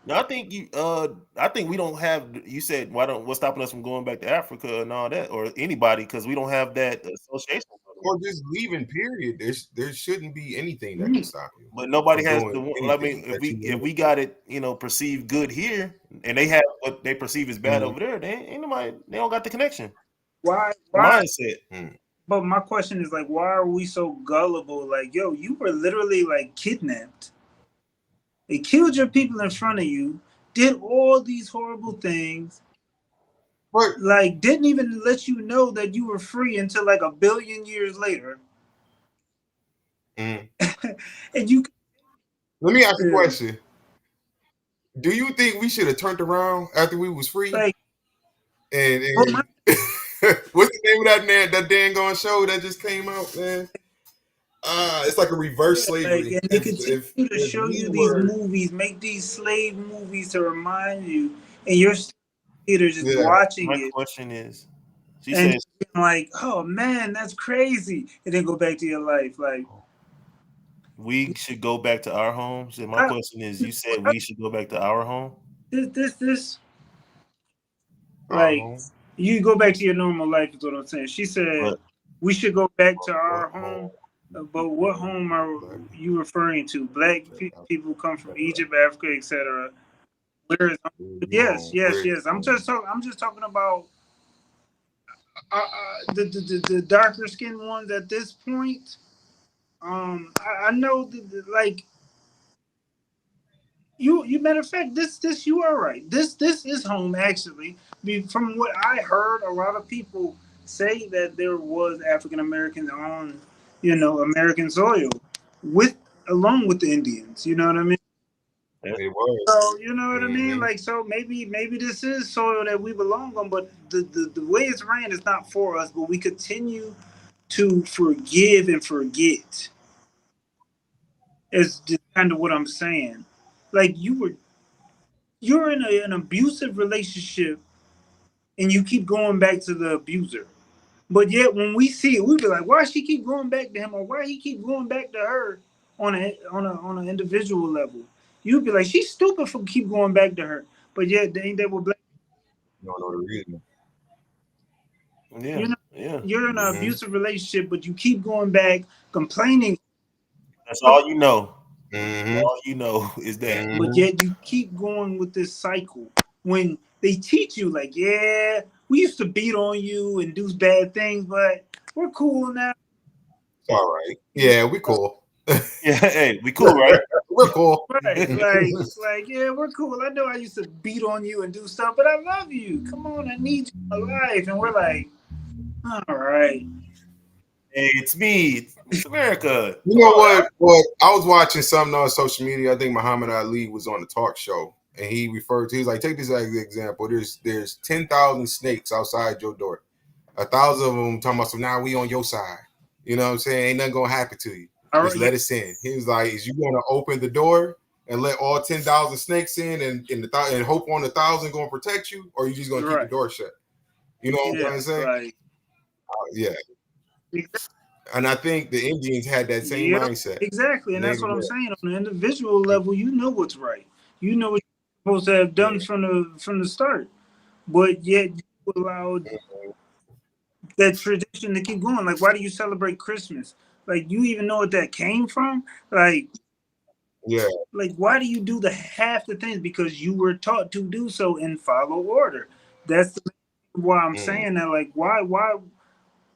No, I think I think we don't have. You said what's stopping us from going back to Africa and all that, or anybody, because we don't have that association. Or just leaving. Period. There shouldn't be anything that can Mm. stop you But nobody from has doing the. I mean, anything if that we you if want. we got it, perceived good here, and they have what they perceive as bad Mm, over there, they ain't nobody. They don't got the connection, Why? the Why? mindset. mm. But my question is like, why are we so gullible? Like, yo, you were literally like kidnapped. They killed your people in front of you. Did all these horrible things. But Like, didn't even let you know that you were free until like a billion years later. mm. And you, Let me ask you a yeah, question. Do you think we should have turned around after we was free? like, And, but my and What's the name of that dang on show that just came out, man? It's like a reverse slavery. And they continue to if show we you these were, movies, make these slave movies to remind you, and you're still in the theater just yeah, watching My it, question is, she and says you're like, oh man, that's crazy, and then go back to your life. Like, we should go back to our homes. And my I, question is, you said we should go back to our home? this, like, home. you go back to your normal life is what I'm saying. She said But we should go back to our What home. home? But what home are you referring to? Black people come from Egypt, Africa, etc. Where is home? Yes, yes, yes. I'm just talking about the darker skinned ones at this point. I know like you matter of fact, this you are right. This is home actually. From what I heard, a lot of people say that there was African Americans on, American soil with along with the Indians. You know what I mean? It was. So you know what I mean? Mm-hmm. Like, so maybe this is soil that we belong on, but the way it's ran is not for us. But we continue to forgive and forget. Is just kind of what I'm saying. Like you're in an abusive relationship and you keep going back to the abuser. But yet when we see it, we be like, why she keep going back to him or why he keep going back to her on an individual level. You'd be like, she's stupid for keep going back to her. But yet ain't that what black You don't know the reason. yeah, you know yeah. you're in an Mm-hmm. abusive relationship, but you keep going back complaining, That's all you know. Mm-hmm. All you know is that. but Mm-hmm. yet you keep going with this cycle when they teach you like, yeah, we used to beat on you and do bad things, but we're cool now. It's all right. Yeah, we cool. Yeah, hey, we cool, right? We're cool. Right, like, yeah, we're cool. I know I used to beat on you and do stuff, but I love you. Come on, I need you in my life. And we're like, all right. Hey, it's me. It's America. You Come know on, what? What I was watching something on social media. I think Muhammad Ali was on the talk show, and he referred to. He's like, take this as an example. There's 10,000 snakes outside your door. 1,000 of them talking about, so now we on your side. You know what I'm saying? Ain't nothing gonna happen to you. All Just right, let us in. He was like, is you gonna open the door and let all 10,000 snakes in and hope on 1,000 gonna protect you, or you just gonna keep the right. door shut? You know what I'm Yeah, trying to say? like, Yeah. And I think the Indians had that same yeah, mindset. exactly. And that's Native what I'm American. saying. On an individual level, you know what's right. You know what you're supposed to have done Yeah. from the start. But yet you allow that tradition to keep going. Like, why do you celebrate Christmas? Like, you even know what that came from? Yeah. Like, why do you do the half the things? Because you were taught to do so and follow order. That's why I'm Mm. saying that. Like, why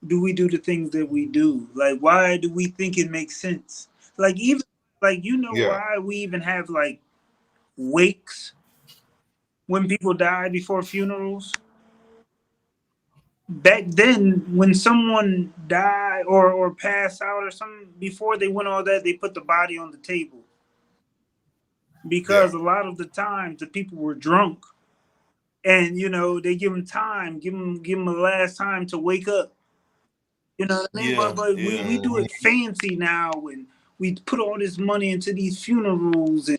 do we do the things that we do? Like, why do we think it makes sense? Like, even like Yeah. why we even have like wakes when people die before funerals. Back then, when someone died or passed out or something, before they went all that, they put the body on the table Yeah. because a lot of the times the people were drunk and they give them time, give them a last time to wake up. You know what I mean? yeah, But we, yeah. we do Mhm. it fancy now, and we put all this money into these funerals, and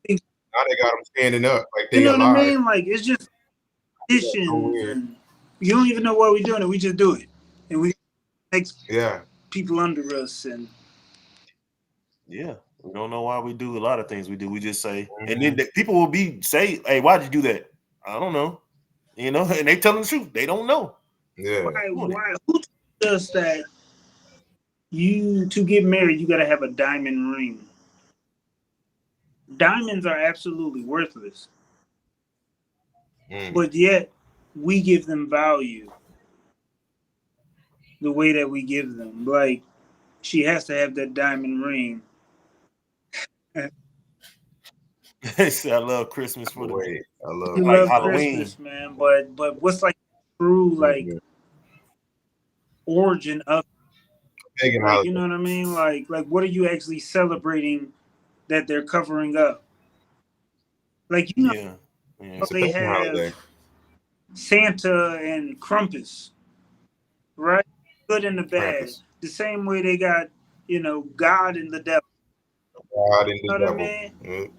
Now they got them standing up like you they know what I alive. mean? Like, it's just Yeah, so traditions, weird. and you don't even know why we're doing it. We just do it, and we make Yeah. people under us, and Yeah. We don't know why we do a lot of things we do. We just say, and then Mhm. people will say, "Hey, why'd you do that?" I don't know. And they telling the truth. They don't know. Yeah. why who told us that you to get married you got to have a diamond ring? Diamonds are absolutely worthless, Mm. but yet we give them value the way that we give them. Like, she has to have that diamond ring. They say I love Christmas for the Wait, I love We like love Christmas. Halloween. Christmas, man, but what's like true like Mhm. origin of, Pagan like, you holiday. know what I mean? Like what are you actually celebrating that they're covering up? Like, Yeah, yeah. It's a they pagan have holiday. Santa and Krampus. right? Good and the bad. Krampus. The same way they got, God and the devil. God and You the know what I devil. mean?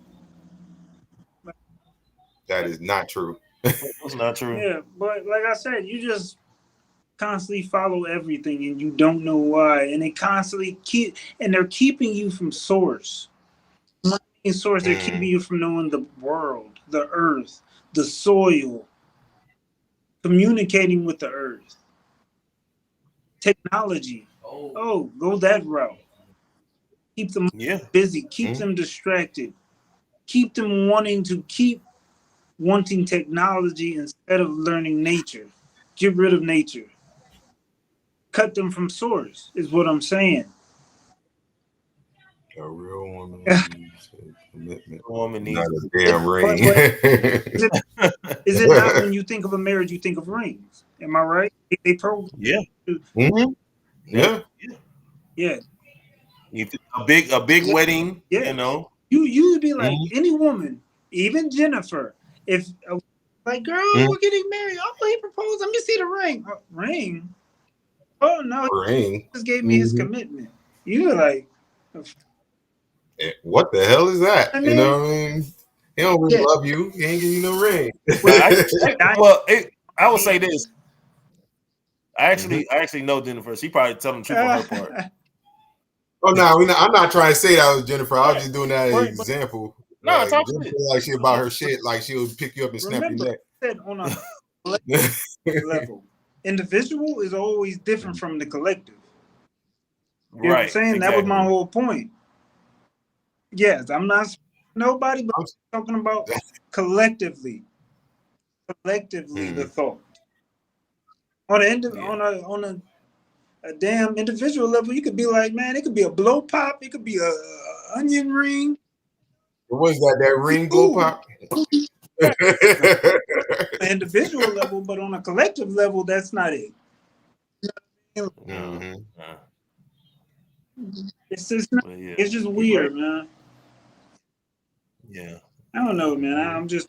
That is not true. That's not true. Yeah, but like I said, you just constantly follow everything and you don't know why. And they constantly they're keeping you from source. In source, they're keeping you from knowing the world, the earth, the soil, communicating with the earth, technology. Oh, go that route. Keep them Yeah. busy, keep them distracted, keep them keep wanting technology instead of learning nature. Get rid of nature. Cut them from source, is what I'm saying. A real woman needs a commitment, Woman not needs a damn ring. But is it not when you think of a marriage, you think of rings? Am I right? They program. Yeah. Mhm. Yeah. Yeah. Yeah, A big wedding, yeah. You would be like Mhm. any woman, even Jennifer. If like, girl, Mhm. we're getting married. Oh, he proposed. Let me see the ring. Ring? Oh no, Ring. he just gave me his Mhm. commitment. You were like, What the hell is that? I You mean, know what I mean? He don't really yeah. love you. He ain't give you no ring. Well, I would say this. Mhm. I actually know Jennifer. She probably telling the truth on her part. Oh no, I'm not trying to say that was Jennifer. I was Right. just doing that as an But example. No, Like talk Jennifer, shit. like she about her shit. Like she'll pick you up and snap your remember, neck. I said on a level, individual is always different from the collective. You know what I'm Right. saying? That was my Exactly. whole point. Yes, I'm not nobody, but I'm talking about collectively, the Mm. thought on Yeah. a damn individual level. You could be like, man, it could be a blow pop, it could be a onion ring. What was that? That ring glow Ooh, pop? yeah, an individual level, but on a collective level, that's not it. No. Mhm. It's just not, But yeah. it's just He great. weird, man. Yeah. I don't know, man. Mhm. I'm just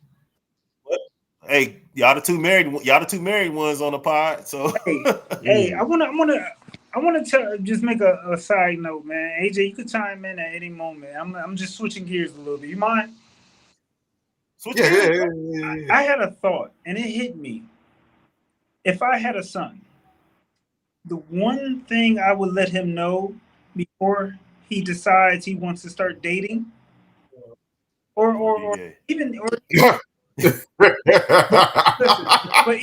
But, hey, y'all the two married ones on the pod. So hey, hey. Mm. I want to just make a side note, man. AJ, you could chime in at any moment. I'm just switching gears a little bit. You mind? switch Yeah, yeah, gears, yeah, bro. yeah, yeah. I had a thought, and it hit me. If I had a son, the one thing I would let him know before he decides he wants to start dating, Don't be or gay. even or but listen, but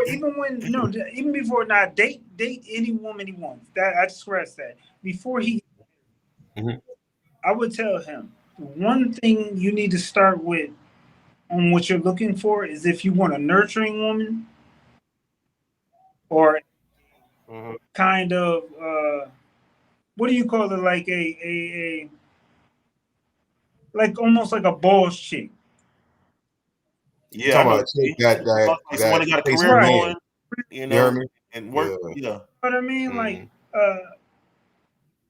even when no, even before not date any woman he wants. That I stress that before he, Mhm. I would tell him one thing you need to start with on what you're looking for is if you want a nurturing woman or Mhm. kind of what do you call it, like a like almost like a boss chick. You Yeah, I talking know about what a you chick mean. Like someone that that got a pays career for Right. man. going, you You heard know, me? and Yeah. work. Yeah. What I mean, like, Mhm.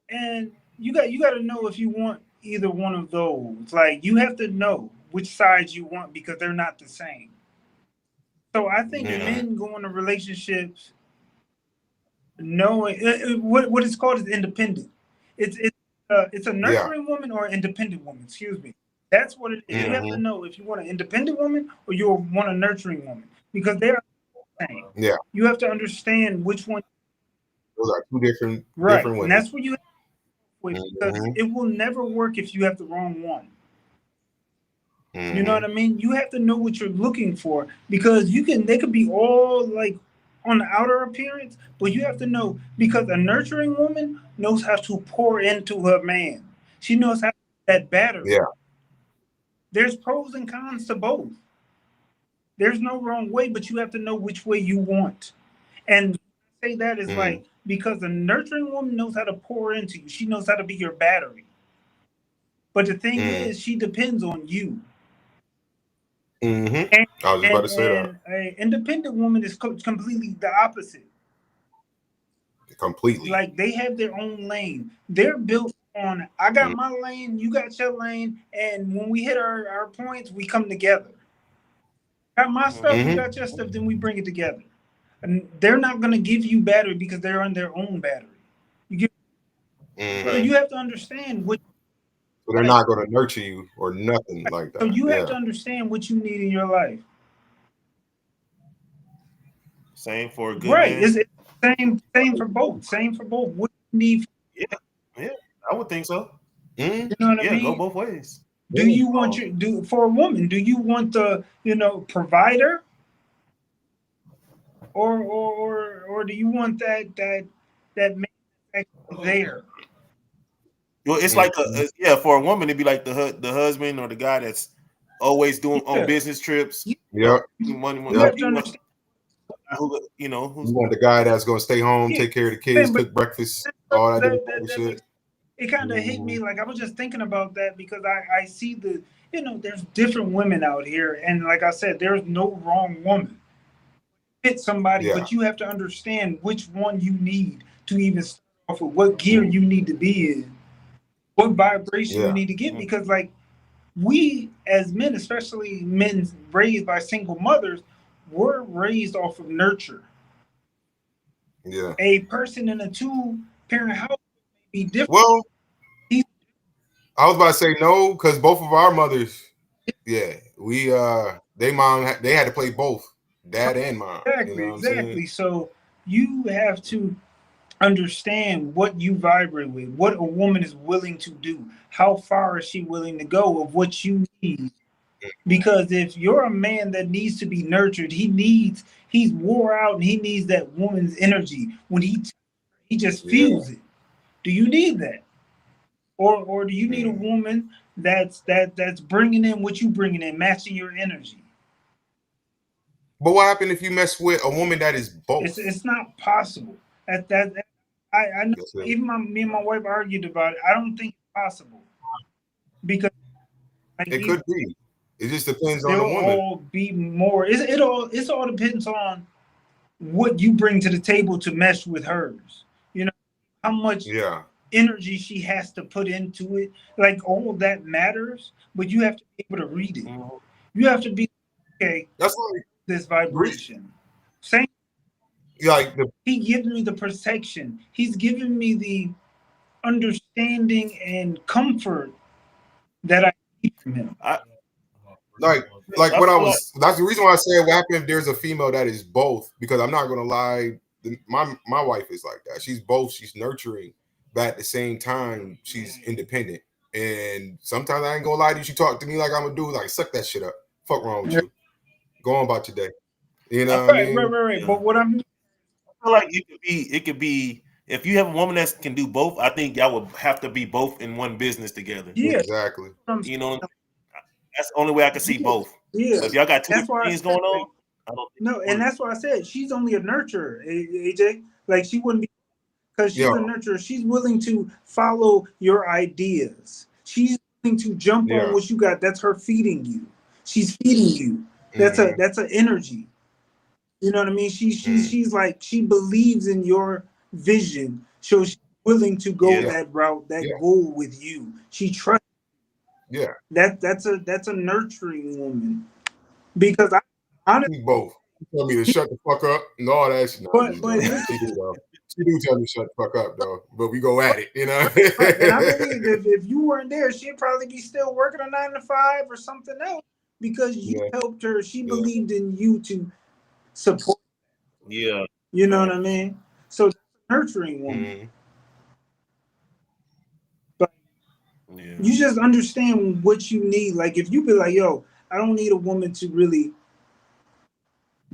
and you got to know if you want either one of those. Like, you have to know which sides you want because they're not the same. So I think Yeah. Mhm. men go into relationships knowing what it's called is independent. It's a Yeah. nurturing woman or an independent woman. Excuse me. That's what it is. You Yeah. have to Mhm. know if you want an independent woman or you want a nurturing woman because they are the same. Yeah. You have to understand which one. Those are two Right, different and women. that's what you have with because Mhm. it will never work if you have the wrong one. You know what Mhm. I mean? You have to know what you're looking for because they could be all like on the outer appearance, but you have to know because a nurturing woman knows how to pour into her man. She knows how to that battery. Yeah. There's pros and cons to both. There's no wrong way, but you have to know which way you want. And I say that is Mhm. like because a nurturing woman knows how to pour into you. She knows how to be your battery. But the thing Mhm. is, she depends on you. Mhm. And I was just about to say that an independent woman is completely the opposite. completely. Like they have their own lane. They're built on I got Mhm. my lane, you got your lane, and when we hit our points, we come together. Got my stuff, you Mhm. got your stuff, then we bring it together. And they're not going to give you battery because they're on their own battery. You get, so you have to understand what. So they're not going to nurture you or nothing like that. So you have to understand what you need in your life. Same for a good right. man. It's same for both. Same for both. What you need. Yeah, I would think so. You know what I mean? Go both ways. Do you want for a woman? Do you want the provider, or do you want that man actually there? Well, it's like for a woman, it'd be like the husband or the guy that's always doing on business trips. Money. You have to understand. You want the guy that's going to stay home, take care of the kids, cook breakfast, all that shit. It kind of hit me, like I was just thinking about that because I see there's different women out here, and like I said, there's no wrong woman. Fit somebody, but you have to understand which one you need to even start off with, what gear you need to be in, what vibration you need to get, because like we as men, especially men raised by single mothers, we're raised off of nurture. Yeah. A person in a 2-parent house may be different. Well, I was about to say no, because both of our mothers, we they had to play both dad and mom. Exactly. So you have to understand what you vibrate with, what a woman is willing to do, how far is she willing to go of what you need. Because if you're a man that needs to be nurtured, he's wore out and he needs that woman's energy. When he just feels it. Do you need that? Or do you need a woman that's bringing in what you bringing in, matching your energy? But what happened if you mess with a woman that is both? It's not possible. I know. Even me and my wife argued about it. I don't think it's possible because it could be. It just depends on the woman. All be more. It all depends on what you bring to the table to mesh with hers. How much energy she has to put into it. Like all that matters, but you have to be able to read it. You have to be okay. That's like this vibration. Same. He gives me the protection. He's giving me the understanding and comfort that I need from him. Like what I was. That's the reason why I said what happened if there's a female that is both. Because I'm not gonna lie, my wife is like that. She's both. She's nurturing, but at the same time, she's independent. And sometimes I ain't gonna lie to you. She talk to me like I'm a dude. Like suck that shit up. Fuck wrong with you. Go on about your day. You know what I mean? Right. But what I feel like it could be if you have a woman that can do both. I think y'all would have to be both in one business together. Yeah, exactly. That's the only way I can see both. Yeah, but if y'all got two things going on, I don't think and that's why I said she's only a nurturer, AJ. Like she wouldn't be because she's a nurturer. She's willing to follow your ideas. She's willing to jump on what you got. That's her feeding you. She's feeding you. That's an energy. You know what I mean? She's like she believes in your vision, so she's willing to go that route, that goal with you. She trusts. Yeah, that's a nurturing woman because I honestly both. She tell me to shut the fuck up and all that shit. She do tell me to shut the fuck up though, but we go at it, And I believe if you weren't there, she'd probably be still working a 9 to 5 or something else because you helped her. She believed in you to support. Yeah, you know what I mean. So nurturing woman. You just understand what you need. Like if you be like, yo, I don't need a woman to really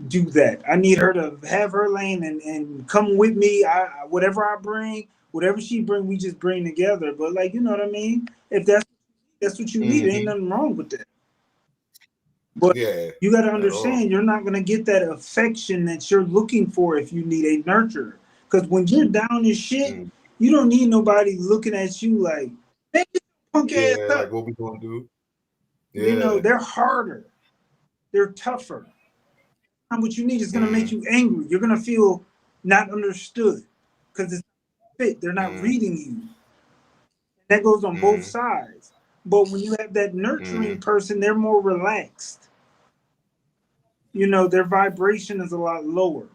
do that. I need her to have her lane and come with me. Whatever I bring, whatever she bring, we just bring together. But like, you know what I mean? If that's what you need, ain't nothing wrong with that. But you got to understand, you're not going to get that affection that you're looking for if you need a nurturer. Because when you're down in shit, you don't need nobody looking at you like, hey, punk ass up. Like what we gonna do? You know, they're harder. They're tougher. And what you need is going to make you angry. You're going to feel not understood because it's not fit. They're not reading you. That goes on both sides. But when you have that nurturing person, they're more relaxed. You know, their vibration is a lot lower.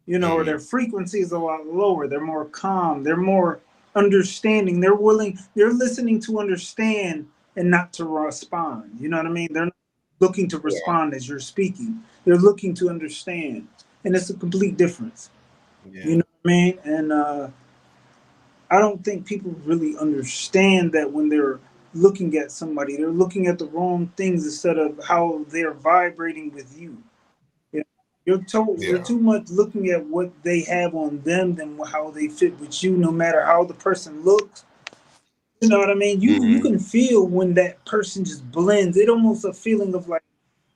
you know, or their frequency is a lot lower. They're more calm. They're more understanding. They're listening to understand and not to respond. You know what I mean? They're not looking to respond as you're speaking. They're looking to understand. And it's a complete difference. Yeah. You know what I mean? And I don't think people really understand that when they're looking at somebody, they're looking at the wrong things instead of how they're vibrating with you. You're too much looking at what they have on them than how they fit with you, no matter how the person looks. You know what I mean? You can feel when that person just blends. It almost a feeling of like,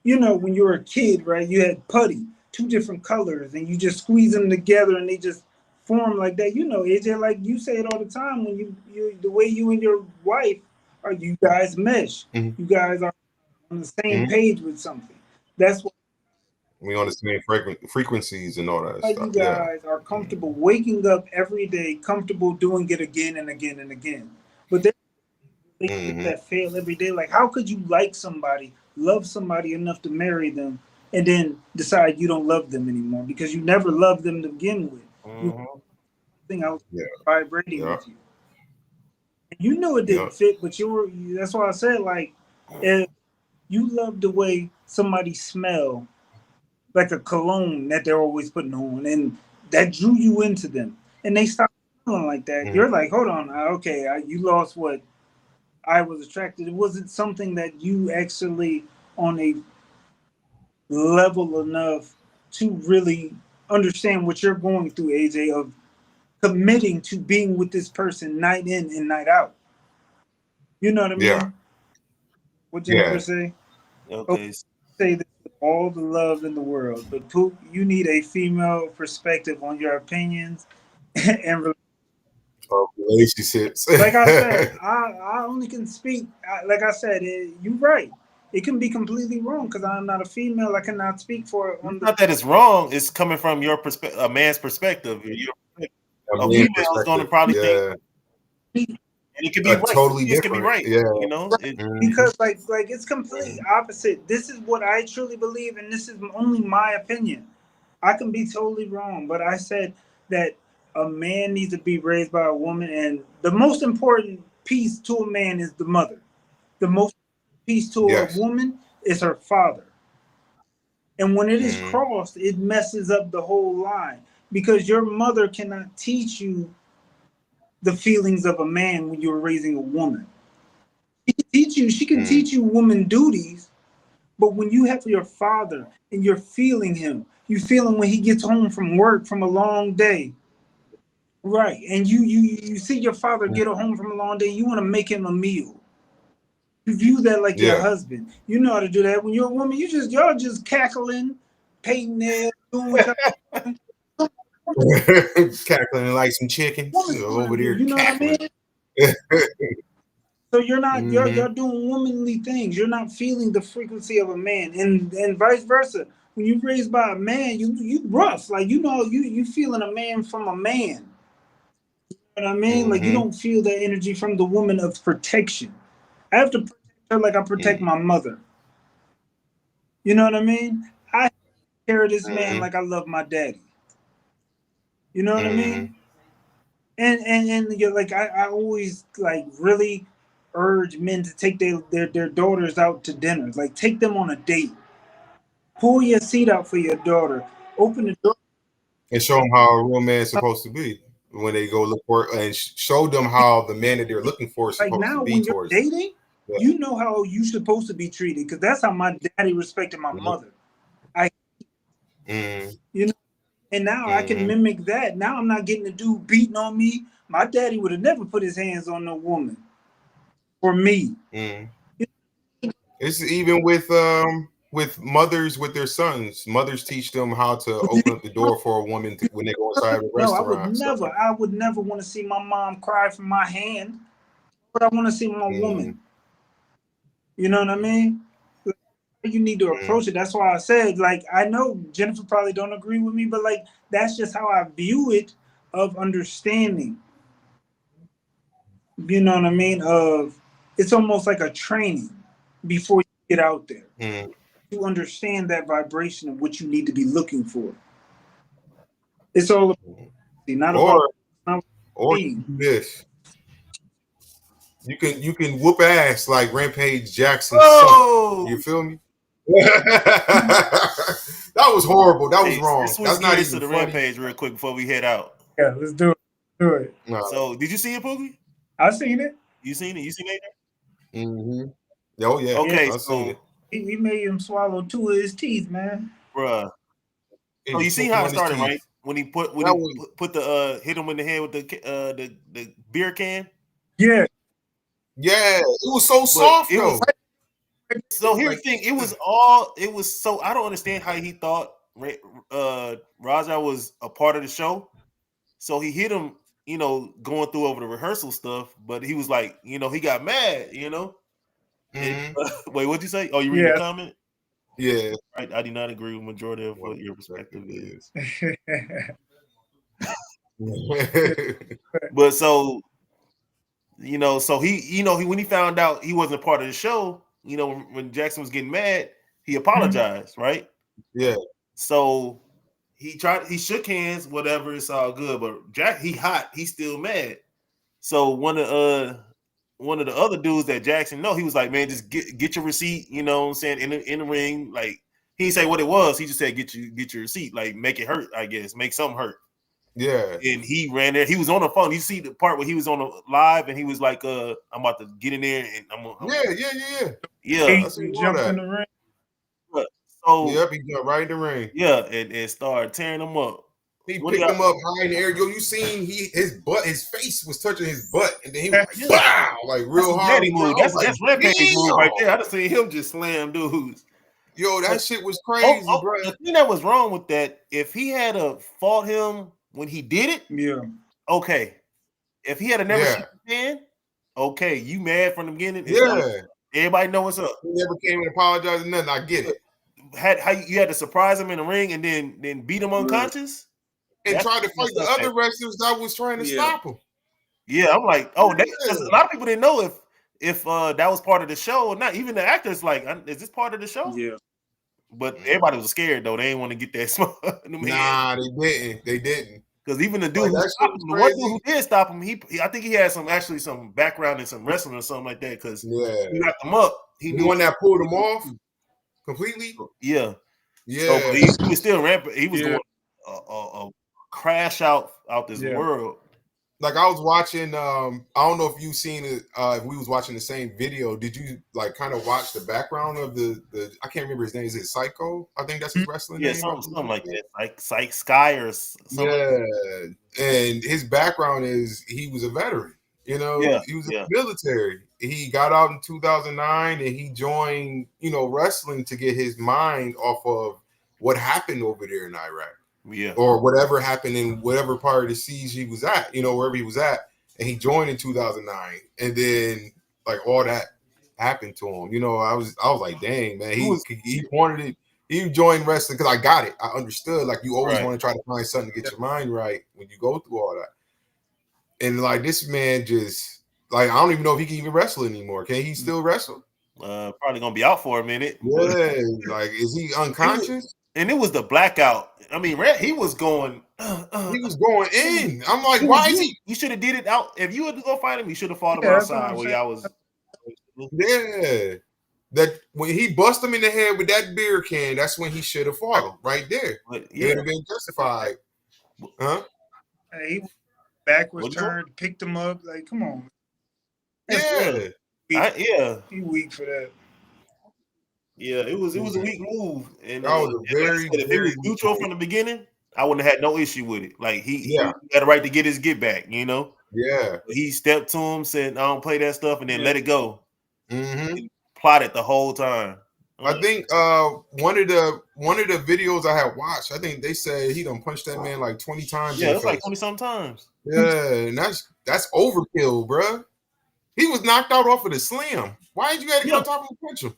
you know, when you were a kid, right? You had putty, two different colors, and you just squeeze them together and they just form like that. You know, AJ, like you say it all the time when you the way you and your wife are, you guys mesh. You guys are on the same page with something. That's what we on the same frequencies and all that why stuff. you Yeah. guys are comfortable waking up every day, comfortable doing it again and again and again. But there's that fail every day. Like, how could you like somebody, love somebody enough to marry them, and then decide you don't love them anymore because you never loved them to begin with? You think I was vibrating with you. And you knew it didn't fit, but that's why I said, like, if you love the way somebody smell like a cologne that they're always putting on, and that drew you into them, and they stop smelling like that. You're like, hold on, okay, you lost what I was attracted. It wasn't something that you actually on a level enough to really understand what you're going through, AJ, of committing to being with this person night in and night out. You know what I mean? What Jennifer say? Okay. Say this with all the love in the world, but Poop, you need a female perspective on your opinions and relationships. like I said, I only can speak. Like I said, you're right. It can be completely wrong because I'm not a female. I cannot speak for it. It's not that it's wrong. It's coming from your perspective, a man's perspective. A female is going to probably think, and it could be right. Totally It different. could be right. Yeah. You know, because like it's completely opposite. This is what I truly believe, and this is only my opinion. I can be totally wrong, but I said that a man needs to be raised by a woman, and the most important piece to a man is the mother. The most piece to a woman is her father. And when it is crossed, it messes up the whole line because your mother cannot teach you the feelings of a man when you're raising a woman. She can teach you woman duties, but when you have your father and you're feeling him, you feel him when he gets home from work from a long day. Right. And you see your father get home from a long day, you want to make him a meal. You view that like your husband. You know how to do that. When you're a woman, y'all just cackling, painting nails, doing what y'all cackling like some chickens over there. You know cackling. what I mean? So you're not you're doing womanly things. You're not feeling the frequency of a man, and vice versa. When you're raised by a man, you rough. Like you feeling a man from a man. You know what I mean? Like you don't feel that energy from the woman of protection. I have to protect her like I protect my mother. You know what I mean? I take care of this man like I love my daddy. You know what I mean? And you're like I always like really urge men to take their daughters out to dinner. Like take them on a date. Pull your seat out for your daughter. Open the door and show them how a real man is supposed to be when they go look for it, and show them how the man that they're looking for is like supposed now to be when you're towards dating, you know how you're supposed to be treated because that's how my daddy respected my mother. You know, and now I can mimic that. Now I'm not getting a dude beating on me. My daddy would have never put his hands on no woman for me. It's even with mothers with their sons. Mothers teach them how to open up the door for a woman when they go inside a restaurant. I would never want to see my mom cry for my hand, but I want to see my woman. You know what I mean? You need to approach it. That's why I said, like, I know Jennifer probably don't agree with me, but like that's just how I view it of understanding. You know what I mean? It's almost like a training before you get out there. To understand that vibration of what you need to be looking for. It's all about not or about or you can do this. You can whoop ass like Rampage Jackson's son. You feel me? That was horrible. That was wrong. Let's switch That's not gears even to the funny. Rampage real quick before we head out. Yeah, let's do it. Do it. No. So, did you see it, Pookie? I seen it. You seen it? You seen it? Mm-hmm. Oh yeah. Okay, I seen it. He made him swallow 2 of his teeth, man. Bruh. So you see how it started, right? When he put the hit him in the head with the beer can. Yeah. Yeah, it was so soft though. So here's the thing: it was so I don't understand how he thought Raja was a part of the show. So he hit him, going through over the rehearsal stuff, but he was like, he got mad, Mm-hmm. Wait, what'd you say? Oh, you read the comment? Yeah. I do not agree with majority of what your perspective is. But so, so he when he found out he wasn't part of the show, when Jackson was getting mad, he apologized, right? Yeah. So he shook hands, whatever, it's all good. But Jack, he hot, he's still mad. So one of the other dudes that Jackson he was like, man, just get your receipt, you know what I'm saying, in the ring. Like, he didn't say what it was, he just said get your receipt, like make it hurt, I guess, make something hurt. Yeah. And he ran there. He was on the phone. You see the part where he was on the live and he was like, I'm about to get in there and I'm He jumped in the ring. So yep, he jumped right in the ring. Yeah, and started tearing him up. He picked him up high in the air. Yo, you seen his face was touching his butt, and then he was like, wow, like real hard. Move. That's Rampage move right there. I just seen him just slam dudes. Yo, that shit was crazy, bro. The thing that was wrong with that, if he had fought him when he did it, okay. If he had never shot the man, okay, you mad from the beginning? Everybody know what's up. He never came and apologized or nothing. I get it. How you had to surprise him in the ring and then beat him unconscious and tried to fight the other wrestlers that was trying to stop him. Yeah, I'm like, because a lot of people didn't know if that was part of the show or not. Even the actors like, is this part of the show? Yeah. But everybody was scared though. They didn't want to get that small. Nah, they didn't. Because even the dude the one dude who did stop him, I think he had some background in some wrestling or something like that. Because he knocked him up. He knew one that pulled him off completely. Yeah. Yeah. So, he was still rampant. He was going a crash out this world. Like I was watching, I don't know if you've seen it. If we was watching the same video, did you like kind of watch the background of the? I can't remember his name. Is it Psycho? I think that's his wrestling name. Something like that, like Psych Sky or something. Yeah, and his background is he was a veteran. He was in the military. He got out in 2009 and he joined, wrestling to get his mind off of what happened over there in Iraq. Yeah. Or whatever happened in whatever part of the siege he was at, wherever he was at. And he joined in 2009. And then like all that happened to him. I was like, dang, man, he wanted it. He joined wrestling because I got it. I understood. Like you always want to try to find something to get your mind right when you go through all that. And like this man just like I don't even know if he can even wrestle anymore. Can he still wrestle? Probably gonna be out for a minute. Yeah, like is he unconscious? And it was the blackout. I mean, he was going. He was going in. I'm like, why is he? You should have did it out. If you had to go fight him, you should have fought him outside where y'all was. Yeah, that when he bust him in the head with that beer can, that's when he should have fought him right there. It would have been justified. Huh? He back was turned, picked him up. Like, come on. Yeah. He weak for that. Yeah, it was a weak move, and that was a very, if it was neutral from the beginning, I wouldn't have had no issue with it. Like he had a right to get his get back, Yeah, he stepped to him, said, "I don't play that stuff," and then let it go. Mm-hmm. Plotted the whole time. I think one of the videos I had watched, I think they said he done punched that man like 20 times. Yeah, it's like 20-some times. Yeah, and that's overkill, bro. He was knocked out off of the slam. Why did you have to go on top of him and punch him?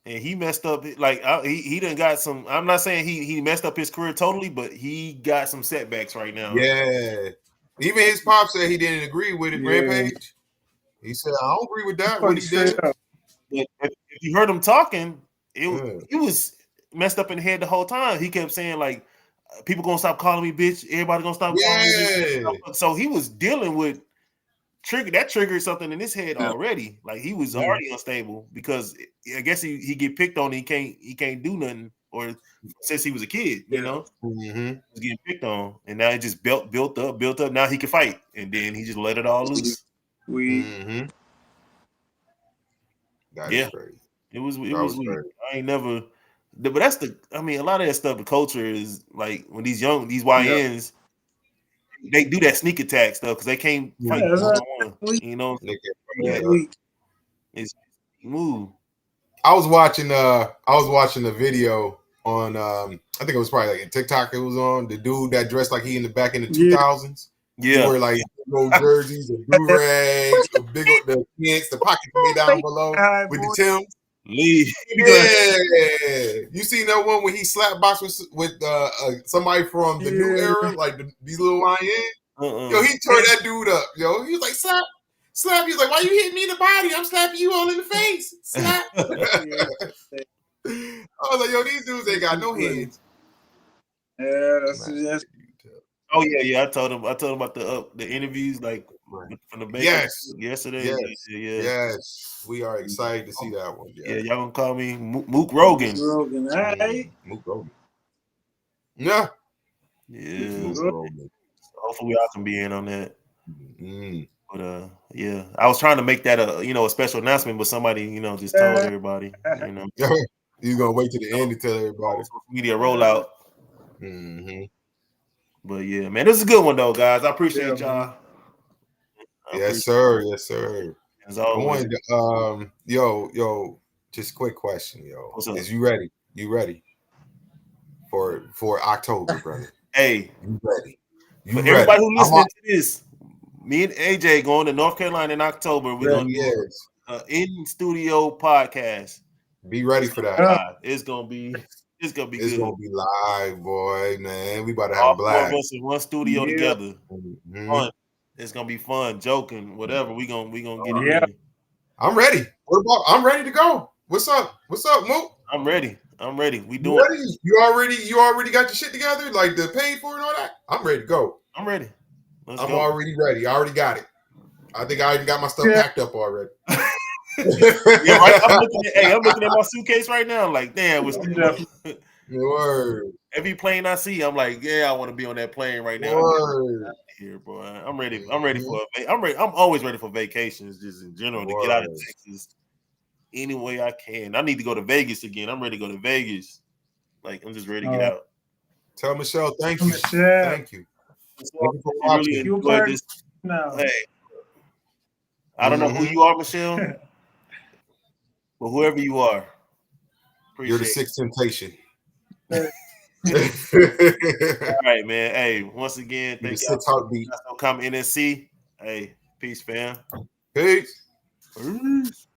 And he messed up. Like he done got some. I'm not saying he messed up his career totally, but he got some setbacks right now. Yeah, even his pop said he didn't agree with it. Rampage. He said, "I don't agree with that." What he did. If you heard him talking, he was messed up in the head the whole time. He kept saying like, people gonna stop calling me bitch. Everybody gonna stop calling me bitch. So he was dealing with triggered something in his head already. Like he was already unstable because I guess he get picked on. And he can't do nothing, or since he was a kid, you know, he was getting picked on, and now it just built up. Now he can fight, and then he just let it all loose. That is crazy. It was weird. I ain't never, but that's I mean, a lot of that stuff. The culture is like when these YNs. They do that sneak attack stuff because they can't fight one-on-one. You know, it's move. I was watching a video on I think it was probably like in TikTok. It was on the dude that dressed like he in the 2000s. Yeah, he wore like old jerseys and do-rags, the pants, the pockets way down below with the Timbs. Lee. Yeah, you seen that one when he slap box with somebody from the new era, like these little YN? Yo, he tore that dude up. Yo, he was like slap. He was like, why you hitting me in the body? I'm slapping you all in the face. Slap. I was like, yo, these dudes ain't got no hands. Yeah, that's oh yeah. I told him about the interviews like from the Bakers yesterday. Yes. We are excited to see that one. Yeah, y'all gonna call me Mook Rogan. Mook Rogan. Yeah. Mook Rogan. Hopefully I can be in on that. But yeah, I was trying to make that a special announcement, but somebody just told everybody. You're gonna wait to the end to tell everybody. Social media rollout. But yeah, man, this is a good one though, guys. I appreciate y'all. Yes, sir. Yes, sir. As always. I wanted to, yo, just quick question, yo. Is you ready? You ready for October, brother? Hey, you ready? For everybody who listening to this, me and AJ going to North Carolina in October. We're gonna do in studio podcast. Be ready for that. It's gonna be good. It's gonna be live, boy, man. We about to have a blast. All of us in one studio together. Fun. It's gonna be fun, joking, whatever. We gonna get it in. I'm ready. I'm ready to go. What's up? What's up, Mook? I'm ready. We doing it. You already got your shit together, like the paid for and all that? I'm ready to go. I'm ready. I'm already ready. I already got it. I think I even got my stuff packed up already. Right. I'm looking at my suitcase right now. Like, damn, Word. Every plane I see, I'm like, I want to be on that plane right now. Word. Here, boy. I'm ready. I'm ready for I'm always ready for vacations, just in general, to get out of Texas any way I can. I need to go to Vegas again. I'm ready to go to Vegas. Like, I'm just ready to get out. Tell Michelle, thank you. Thank you. Thank you for watching. Really enjoyed this. No. Hey, I don't know who you are, Michelle, but whoever you are, you're the sixth temptation. All right, man. Hey, once again, thank y'all for coming NSC. Hey, peace, fam. Peace.